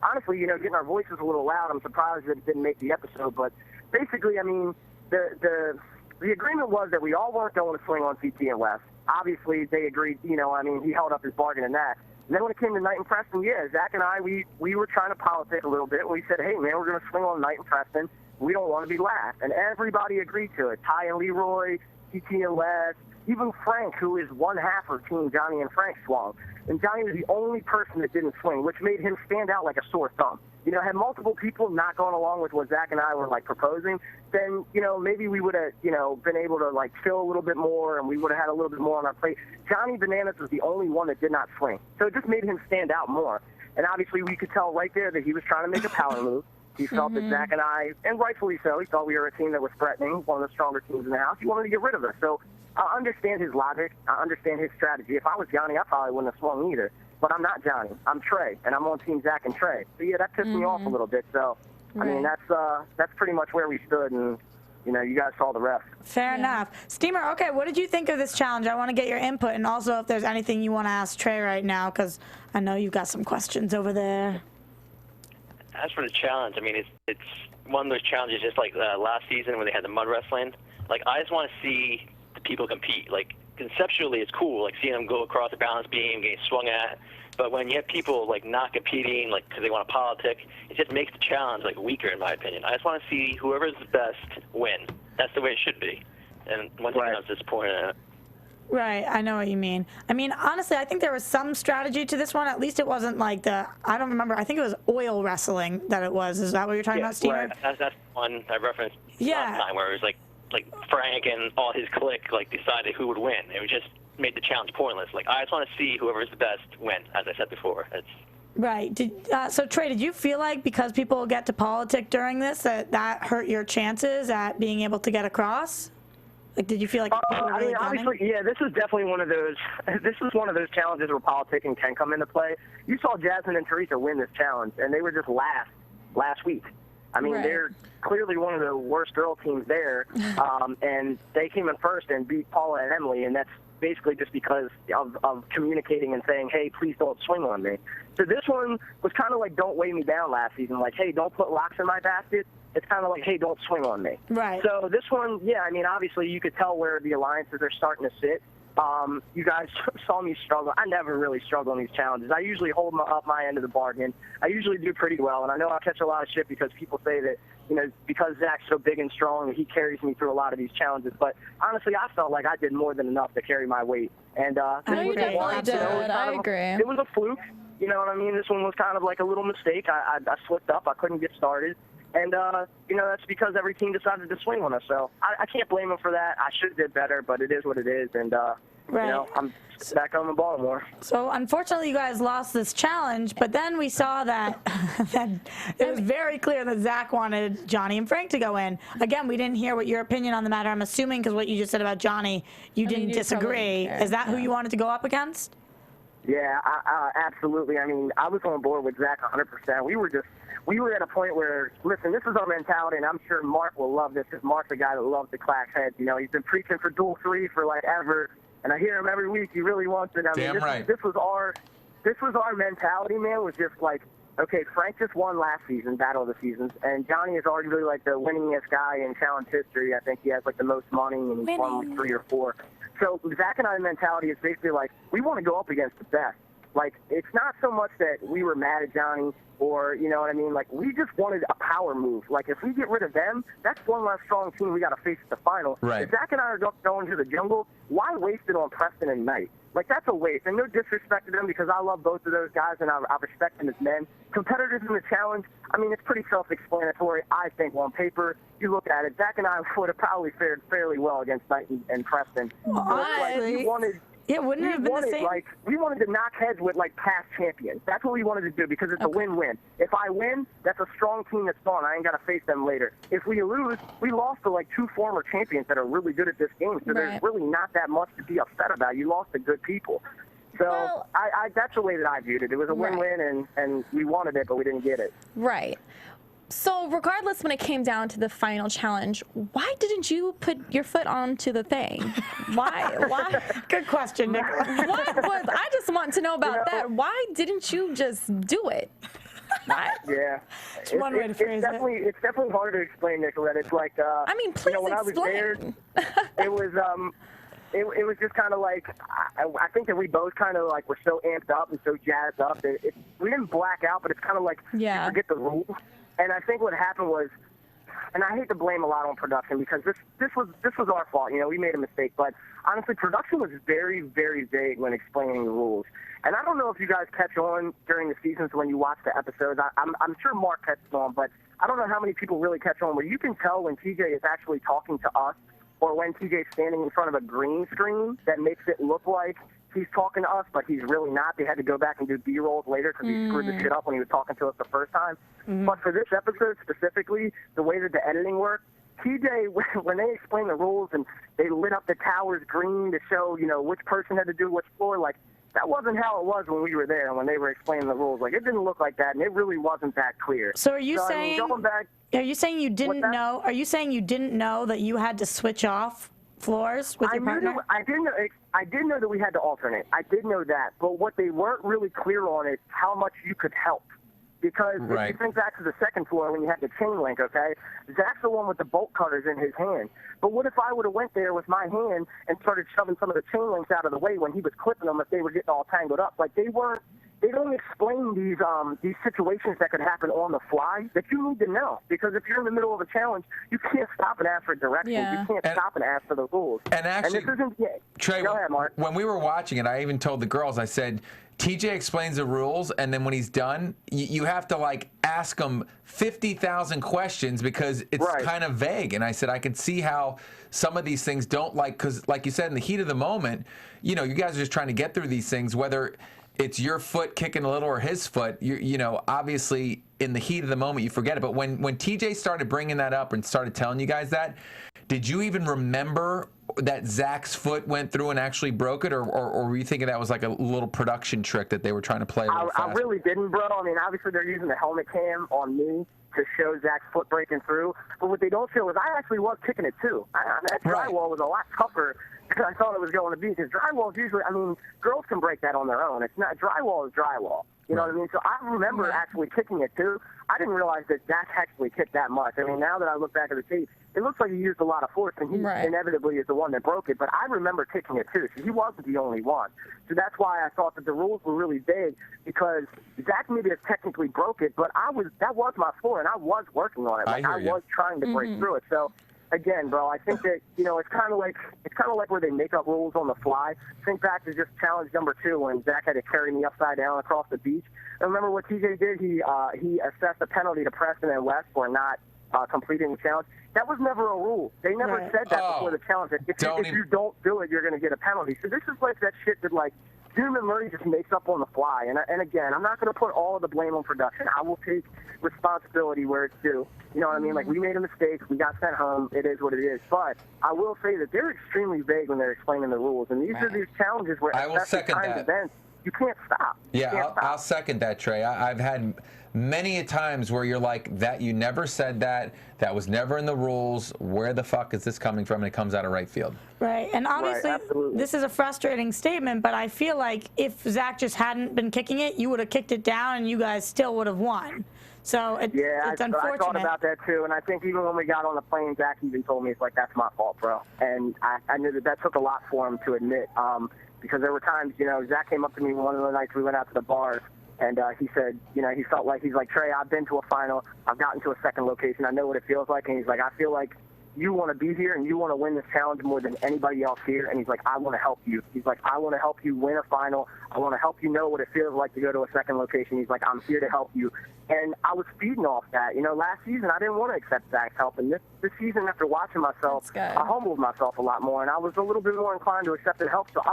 honestly, getting our voices a little loud. I'm surprised that it didn't make the episode, but basically, I mean, the agreement was that we all weren't going to swing on CT and West. Obviously, they agreed. He held up his bargain in that. And then when it came to Knight and Preston, yeah, Zach and I, we were trying to politic a little bit. We said, hey, man, we're going to swing on Knight and Preston. We don't want to be last. And everybody agreed to it. Ty and Leroy, CT and West, even Frank, who is one half of Team Johnny and Frank, swung. And Johnny was the only person that didn't swing, which made him stand out like a sore thumb. Had multiple people not going along with what Zach and I were, proposing, then, maybe we would have, been able to, chill a little bit more, and we would have had a little bit more on our plate. Johnny Bananas was the only one that did not swing. So it just made him stand out more. And obviously we could tell right there that he was trying to make a power move. He felt that Zach and I, and rightfully so, he thought we were a team that was threatening, one of the stronger teams in the house. He wanted to get rid of us. So I understand his logic. I understand his strategy. If I was Johnny, I probably wouldn't have swung either. But I'm not Johnny. I'm Trey, and I'm on Team Zach and Trey. So, yeah, that pissed me off a little bit. So, I mean, that's pretty much where we stood, and, you guys saw the rest. Fair enough. Steamer, okay, what did you think of this challenge? I want to get your input, and also if there's anything you want to ask Trey right now, because I know you've got some questions over there. As for the challenge, I mean, it's one of those challenges just like last season when they had the mud wrestling. I just want to see the people compete. Conceptually, it's cool, seeing them go across the balance beam, getting swung at. But when you have people, not competing, because they want to politic, it just makes the challenge, weaker, in my opinion. I just want to see whoever's the best win. That's the way it should be. And once again, I was disappointed in it. Right, I know what you mean. I mean, honestly, I think there was some strategy to this one. At least it wasn't I don't remember, I think it was oil wrestling that it was. Is that what you're talking about, Steamer? Right. That's one I referenced last time where it was Frank and all his clique decided who would win. It just made the challenge pointless. I just want to see whoever's the best win, as I said before. Right. So, Trey, did you feel like because people get to politic during this that hurt your chances at being able to get across? Did you feel like? I mean, obviously, yeah. This is definitely one of those. This is one of those challenges where politicking can come into play. You saw Jasmine and Teresa win this challenge, and they were just last week. I mean, they're clearly one of the worst girl teams there, and they came in first and beat Paula and Emily, and that's basically just because of communicating and saying, hey, please don't swing on me. So this one was kind of don't weigh me down last season. Hey, don't put rocks in my basket. It's kind of hey, don't swing on me. Right. So this one, yeah, I mean, obviously you could tell where the alliances are starting to sit. You guys saw me struggle. I never really struggle in these challenges. I usually hold up my end of the bargain. I usually do pretty well, and I know I catch a lot of shit because people say that, because Zach's so big and strong, he carries me through a lot of these challenges. But honestly, I felt like I did more than enough to carry my weight. And no, you definitely did. I agree. It was a fluke. You know what I mean? This one was kind of a little mistake. I slipped up. I couldn't get started. And, that's because every team decided to swing on us. So I can't blame them for that. I should have did better, but it is what it is. And, I'm back home in Baltimore. So, unfortunately, you guys lost this challenge, but then we saw that, that it was very clear that Zach wanted Johnny and Frank to go in. Again, we didn't hear what your opinion on the matter. I'm assuming because what you just said about Johnny, you didn't disagree. Is that who you wanted to go up against? Yeah, absolutely. I mean, I was on board with Zach 100%. We were at a point where, listen, this is our mentality, and I'm sure Mark will love this because Mark's a guy that loves to clash heads. He's been preaching for dual three for ever, and I hear him every week. He really wants it. I mean, this was our mentality, man. Was just okay, Frank just won last season, Battle of the Seasons, and Johnny is arguably the winningest guy in challenge history. I think he has the most money, and he's won 3 or 4. So Zach and I's mentality is basically we want to go up against the best. Like, it's not so much that we were mad at Johnny or, you know what I mean? Like, we just wanted a power move. Like, if we get rid of them, that's one less strong team we got to face at the final. Right. If Zach and I are going to the jungle, why waste it on Preston and Knight? Like, that's a waste. And no disrespect to them because I love both of those guys and I respect them as men. Competitors in the challenge, I mean, it's pretty self-explanatory, I think, on paper. You look at it, Zach and I would have probably fared fairly well against Knight and Preston. Well, so honestly, we wanted... It wouldn't have been the same. Like, we wanted to knock heads with, like, past champions. That's what we wanted to do because it's a win-win. If I win, that's a strong team that's gone. I ain't got to face them later. If we lose, we lost to, like, 2 former champions that are really good at this game. So there's really not that much to be upset about. You lost to good people. So Well, that's the way that I viewed it. It was a win-win, and we wanted it, but we didn't get it. Right. So regardless, when it came down to the final challenge, why didn't you put your foot onto the thing? Why? Good question, Nick. I just want to know about that. Why didn't you just do it? Why? Yeah. It's one way to phrase it. It's definitely hard to explain, Nicolette. It's like, I mean, please when explain. I was there, it was, it was just kind of like, I think that we both kind of like were so amped up and so jazzed up that we didn't black out, but it's kind of like you forget the rules. And I think what happened was, and I hate to blame a lot on production because this was our fault. You know, we made a mistake. But honestly, production was very, very vague when explaining the rules. And I don't know if you guys catch on during the seasons when you watch the episodes. I'm sure Mark catches on, but I don't know how many people really catch on where you can tell when TJ is actually talking to us or when TJ's standing in front of a green screen that makes it look like he's talking to us, but he's really not. They had to go back and do B-rolls later because he screwed the shit up when he was talking to us the first time. But for this episode specifically, the way that the editing worked, TJ, when they explained the rules and they lit up the towers green to show, you know, which person had to do which floor, like, that wasn't how it was when we were there and when they were explaining the rules. Like, it didn't look like that, and it really wasn't that clear. So are you saying? I mean, going back, are you saying you didn't know? Are you saying you didn't know that you had to switch off floors with your partner? I did know that we had to alternate. I did know that. But what they weren't really clear on is how much you could help. Because if you think back to the second floor when you had the chain link, okay, Zach's the one with the bolt cutters in his hand. But what if I would have went there with my hand and started shoving some of the chain links out of the way when he was clipping them if they were getting all tangled up? Like, they don't explain these situations that could happen on the fly that you need to know. Because if you're in the middle of a challenge, you can't stop and ask for directions. Yeah. You can't stop and ask for the rules. And actually, this isn't, Trey, go ahead, Mark. When we were watching it, I even told the girls, I said, TJ explains the rules, and then when he's done, you have to, like, ask him 50,000 questions because it's kind of vague. And I said, I can see how some of these things don't, like, because, like you said, in the heat of the moment, you know, you guys are just trying to get through these things, whether it's your foot kicking a little or his foot, you know, obviously in the heat of the moment you forget it. But when TJ started bringing that up and started telling you guys that, did you even remember that Zach's foot went through and actually broke it, or were you thinking that was like a little production trick that they were trying to play? I really didn't, bro. I mean, obviously they're using the helmet cam on me to show Zach's foot breaking through, but what they don't show is I actually was kicking it too. That drywall was a lot tougher than I thought it was going to be, because drywall is usually, I mean, girls can break that on their own. It's not, drywall is drywall. You know what I mean? So I remember actually kicking it too. I didn't realize that Zach actually kicked that much. I mean, now that I look back at the tape, it looks like he used a lot of force, and he inevitably is the one that broke it. But I remember kicking it too, so he wasn't the only one. So that's why I thought that the rules were really vague, because Zach maybe has technically broke it, but that was my floor, and I was working on it. Like, I was trying to break through it. So again, bro, I think that, you know, it's kind of like where they make up rules on the fly. Think back to just challenge number 2 when Zach had to carry me upside down across the beach. And remember what TJ did? He assessed a penalty to Preston and West for not completing the challenge. That was never a rule. They never said that before the challenge. That if you don't do it, you're going to get a penalty. So this is like that shit that, like, Human Murray just makes up on the fly. And again, I'm not going to put all of the blame on production. I will take responsibility where it's due. You know what I mean? Like, we made a mistake. We got sent home. It is what it is. But I will say that they're extremely vague when they're explaining the rules. And these are these challenges where, especially timed events, you can't stop. Yeah, I'll second that, Trey. I've had many a times where you're like, that you never said that. That was never in the rules. Where the fuck is this coming from? And it comes out of right field. Right, and obviously this is a frustrating statement, but I feel like if Zach just hadn't been kicking it, you would have kicked it down and you guys still would have won. So it's unfortunate. I thought about that too, and I think even when we got on the plane, Zach even told me, it's like, that's my fault, bro. And I knew that took a lot for him to admit. because there were times, Zach came up to me one of the nights we went out to the bars, and he said, he felt like, he's like, Trey, I've been to a final. I've gotten to a second location. I know what it feels like. And he's like, I feel like you want to be here and you want to win this challenge more than anybody else here. And he's like, I want to help you. He's like, I want to help you win a final. I want to help you know what it feels like to go to a second location. He's like, I'm here to help you. And I was feeding off that. Last season I didn't want to accept Zach's help. And this season, after watching myself, I humbled myself a lot more. And I was a little bit more inclined to accept the help. So I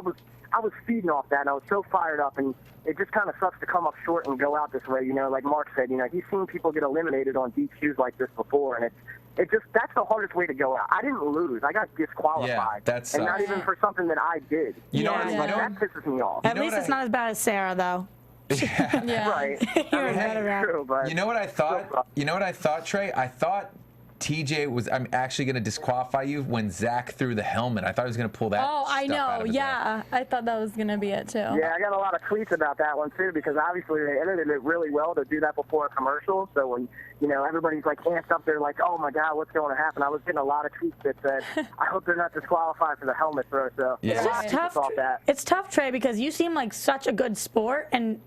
was feeding off that, and I was so fired up, and it just kind of sucks to come up short and go out this way. Like Mark said, he's seen people get eliminated on DQs like this before, and that's the hardest way to go out. I didn't lose. I got disqualified. Yeah, and not even for something that I did. That pisses me off. At least it's not as bad as Sarah, though. Yeah. Right. True, but you know what I thought? You know what I thought, Trey? I thought TJ was actually going to disqualify you when Zach threw the helmet. I thought he was going to pull that. Oh, I stuff out know. of his Yeah, I thought that was going to be it too. Yeah, I got a lot of tweets about that one too, because obviously they edited it really well to do that before a commercial. So when everybody's like amped up, they're like, "Oh my God, what's going to happen?" I was getting a lot of tweets that said, "I hope they're not disqualified for the helmet throw." So it's just tough. It's tough, Trey, because you seem like such a good sport, and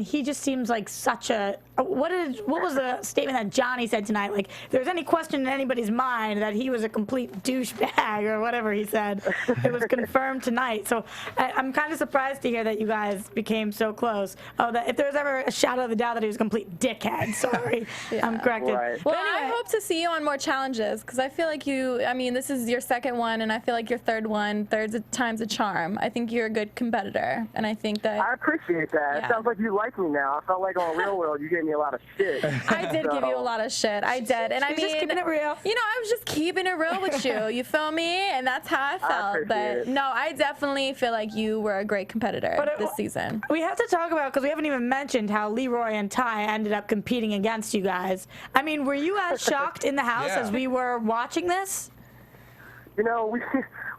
he just seems like such a. What was the statement that Johnny said tonight? Like, if there's any question in anybody's mind that he was a complete douchebag or whatever he said, it was confirmed tonight. So I'm kind of surprised to hear that you guys became so close. Oh, that if there was ever a shadow of a doubt that he was a complete dickhead, sorry, I'm corrected. Right. Well, anyway, I hope to see you on more challenges, because I feel like this is your second one, and I feel like your third one, time's a charm. I think you're a good competitor, and I think that. I appreciate that. Yeah. It sounds like you like me now. I felt like on Real World you gave me a lot of shit. I did give you a lot of shit. I did. And I mean, just keeping it real. I was just keeping it real with you. You feel me? And that's how I felt. But no, I definitely feel like you were a great competitor this season. We have to talk about, because we haven't even mentioned how Leroy and Ty ended up competing against you guys. I mean, were you as shocked in the house as we were watching this?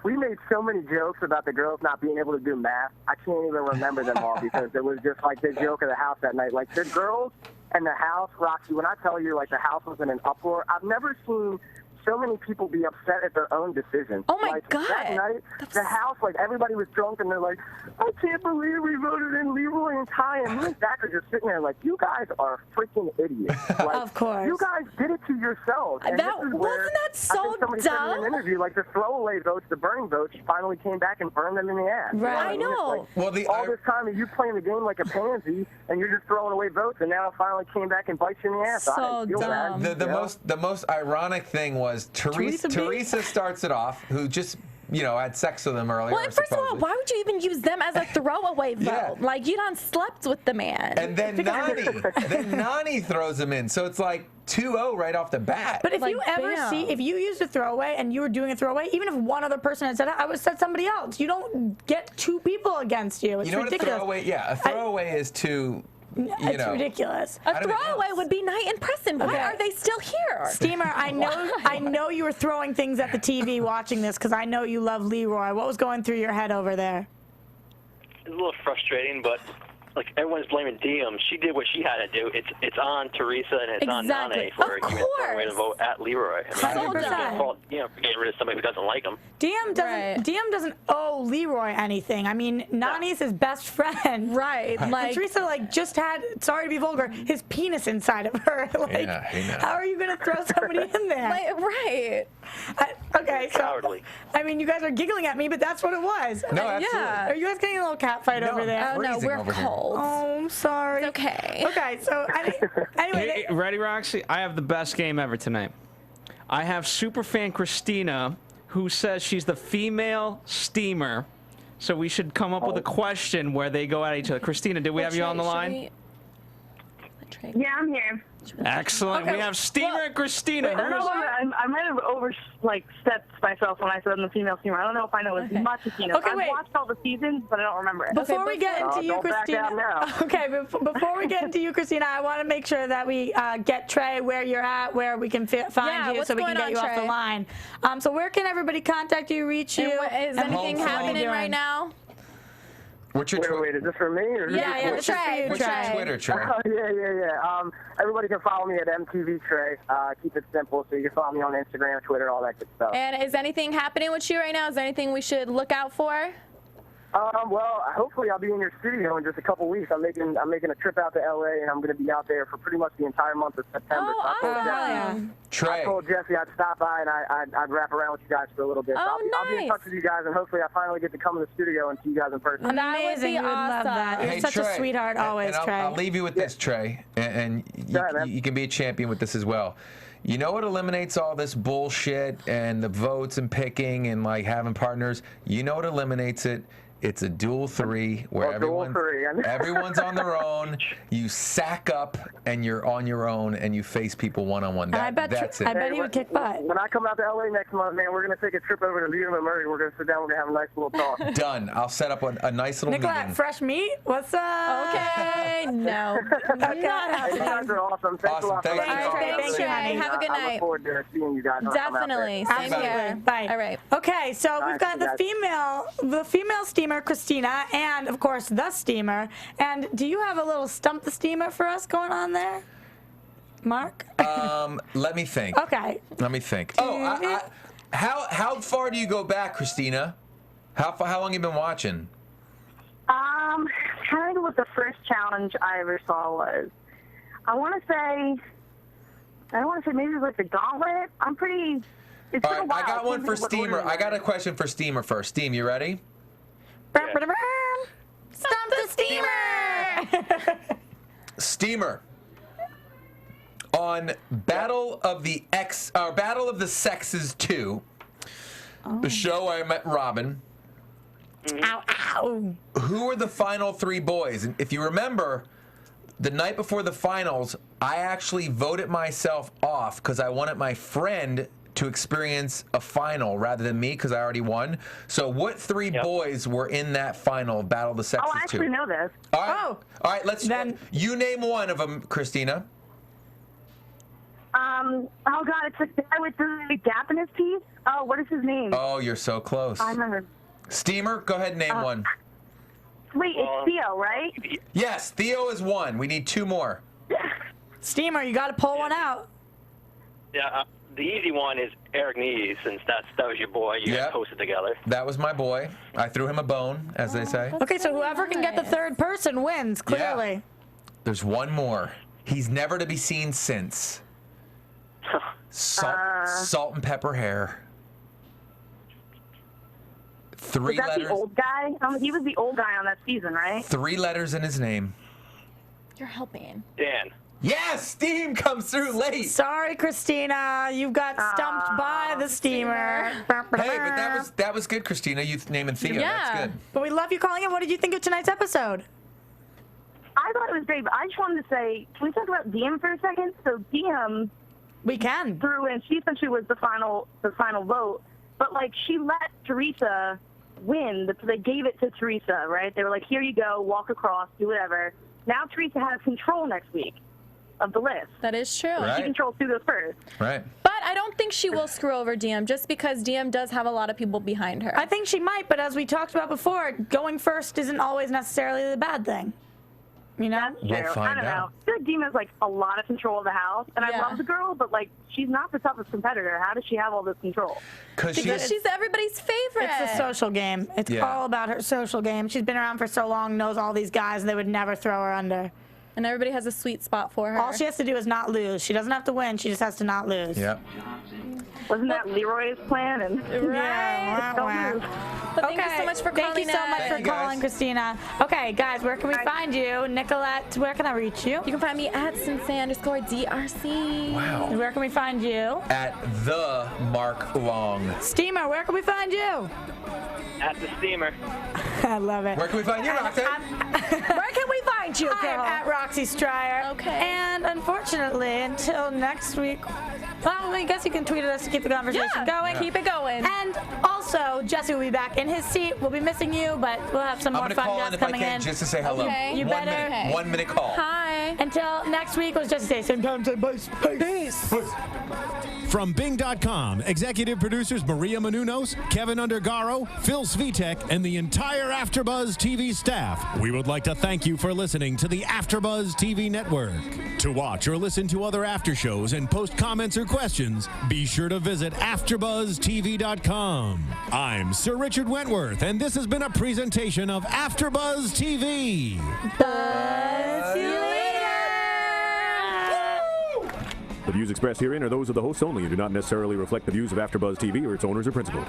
We made so many jokes about the girls not being able to do math. I can't even remember them all, because it was just like the joke of the house that night. Like, the girls and the house, Roxy, when I tell you, like, the house was in an uproar, I've never seen so many people be upset at their own decision. Oh my God. That night, the house, like, everybody was drunk, and they're like, I can't believe we voted in Leroy and Ty, and me and Zach are just sitting there like, you guys are freaking idiots. Like, of course. You guys did it to yourselves. And Wasn't that so I think somebody said in dumb? an interview, like, the throwaway votes, the burning votes, finally came back and burned them in the ass. Right. I know. It's like, all this time of you playing the game like a pansy, and you're just throwing away votes, and now it finally came back and bites you in the ass. So I didn't feel dumb. bad. The most ironic thing was Teresa starts it off, who just had sex with him earlier. Well, and first of all, why would you even use them as a throwaway vote? Yeah. Like, you done slept with the man. And then Nani throws him in, so it's like 2-0 right off the bat. But if you ever if you used a throwaway and you were doing a throwaway, even if one other person had said it, I would have said somebody else. You don't get two people against you. It's ridiculous. A throwaway is too. It's ridiculous. A throwaway would be Knight and Preston. Why are they still here? Steamer, I know you were throwing things at the TV watching this, because I know you love Leroy. What was going through your head over there? It's a little frustrating, but like, everyone's blaming Diem. She did what she had to do. It's on Teresa and it's on Nani for giving a way to vote at Leroy. I mean, it's their fault, for getting rid of somebody who doesn't like him. Diem doesn't owe Leroy anything. I mean, Nani's his best friend. Right. Like, Teresa just had, sorry to be vulgar, his penis inside of her. Like, how are you going to throw somebody in there? Right. Okay, so cowardly. I mean, you guys are giggling at me, but that's what it was. No, absolutely. Yeah. Are you guys getting a little cat fight over there? Oh, no, we're cold. Oh, I'm sorry. It's okay. Okay, so anyway. Hey, ready, Roxy? I have the best game ever tonight. I have superfan Christina, who says she's the female steamer. So we should come up with a question where they go at each other. Christina, did we have you on the line? Yeah, I'm here. Excellent. Okay. We have Steamer and Christina. I don't know I might have stepped myself when I said I'm the female steamer. I don't know if I know as much as you know. Okay, I've watched all the seasons, but I don't remember it. Before we get into you, Christina. Okay, before we get into you, Christina, I want to make sure that we get Trey where you're at, where we can find you, so we can get you off the line. So where can everybody contact you, reach you? Is anything happening right now? What's your Wait, is this for me? Or Yeah, what's your Twitter, Trey? Yeah. Everybody can follow me at MTV Trey. Keep it simple, so you can follow me on Instagram, Twitter, all that good stuff. And is anything happening with you right now? Is there anything we should look out for? Well, hopefully I'll be in your studio in just a couple weeks. I'm making a trip out to LA, and I'm going to be out there for pretty much the entire month of September. Oh, so awesome. Trey. I told Jesse I'd stop by and I'd wrap around with you guys for a little bit. So Oh, I'll be in nice. touch with you guys, and hopefully I finally get to come in the studio and see you guys in person. Amazing. would be You would love that. awesome. You're Hey, such Trey, a sweetheart always, and Trey. I'll leave you with this, Trey, and you can be a champion with this as well. You know what eliminates all this bullshit and the votes and picking and like having partners? You know what eliminates it? It's a dual 3 where everyone's on their own. You sack up and you're on your own and you face people one-on-one. I bet That's it. I bet he would kick butt. When I come out to LA next month, man, we're going to take a trip over to Liam and Murray. We're going to sit down. We're going to have a nice little talk. Done. I'll set up a nice little Nicolette, meeting. fresh meat? What's up? Okay, no. Okay. Not Hey, you happening. guys are awesome. Thanks a lot. Thanks, for letting me Trey. talk. Thanks, Trey. Have a good I night. look forward to seeing you guys. when I come out there. Definitely. Same Absolutely. here. Bye. All right. Okay, so All we've right, got see the you guys. female steamer, Christina, and of course the steamer. And do you have a little Stump the Steamer for us going on there, Mark? Let me think. Okay. Let me think. Oh, how far do you go back, Christina? How long you been watching? Kind of what the first challenge I ever saw was. I want to say maybe it was like the gauntlet. I'm pretty. It's All been a right, while. I got one for can't think of what Steamer. order I got a it question for Steamer first. Steam, you ready? Stump the Steamer! Steamer. On Battle of the Sexes 2, the show I met Robin. Ow, ow. Who were the final 3 boys? And if you remember, the night before the finals, I actually voted myself off because I wanted my friend to experience a final rather than me because I already won. So what 3 boys were in that final of Battle of the Sexes 2? Oh, I actually know this. All right, all right. Let's. Then- You name one of them, Christina. Oh God, it's like the guy with the gap in his teeth. Oh, what is his name? Oh, you're so close. I remember. Steamer, go ahead and name one. Wait, it's Theo, right? Yes, Theo is 1. We need 2 more. Steamer, you got to pull one out. Yeah, the easy one is Eric Nee, since that was your boy. You guys posted together. That was my boy. I threw him a bone, as they say. Okay, so whoever can get the third person wins, clearly. There's one more. He's never to be seen since. Salt and pepper hair. 3 Was that letters. the old guy? He was the old guy on that season, right? 3 letters in his name. You're helping. Dan. Yes, Steam comes through late. Sorry, Christina. You got stumped by the steamer. Hey, but that was good, Christina. You naming Theo. That's good. But we love you calling in. What did you think of tonight's episode? I thought it was great, but I just wanted to say, can we talk about Diem for a second? So Diem, we can threw in. She essentially was the final vote, but like she let Teresa win. They gave it to Teresa, right? They were like, "Here you go, walk across, do whatever." Now Teresa has control next week of the list. That is true. Right. She controls who goes first. Right. But I don't think she will screw over Diem just because Diem does have a lot of people behind her. I think she might, but as we talked about before, going first isn't always necessarily the bad thing. You know? True. I don't know. I feel like Diem has like a lot of control of the house, and I love the girl, but like she's not the toughest competitor. How does she have all this control? Because she's everybody's favorite. It's a social game. It's all about her social game. She's been around for so long, knows all these guys, and they would never throw her under. And everybody has a sweet spot for her. All she has to do is not lose. She doesn't have to win. She just has to not lose. Yep. Wasn't that Leroy's plan? And Yeah. But thank you so much for calling. Thank you so much for calling, Christina. Okay, guys, where can we find you? Nicolette, where can I reach you? You can find me at Sensei_DRC. Wow. Where can we find you? At the Mark Long. Steamer, where can we find you? At the Steamer. I love it. Where can we find you, Roxy? Where can we find you, girl? I'm at Roxy Striar. Okay. And unfortunately, until next week, well, I guess you can tweet at us to keep the conversation going. Keep it going. And also, Jesse will be back in his seat. We'll be missing you, but we'll have some I'm more gonna fun call guests in if I coming can in. just to say hello. Okay. You better. 1 minute call. Hi. Bye. Until next week, it was just a day. Same time, same place. Peace. From Bing.com, executive producers Maria Menounos, Kevin Undergaro, Phil Svitek, and the entire AfterBuzz TV staff, we would like to thank you for listening to the AfterBuzz TV network. To watch or listen to other after shows and post comments or questions, be sure to visit AfterBuzzTV.com. I'm Sir Richard Wentworth, and this has been a presentation of AfterBuzz TV. Buzz you later. The views expressed herein are those of the hosts only and do not necessarily reflect the views of AfterBuzz TV or its owners or principals.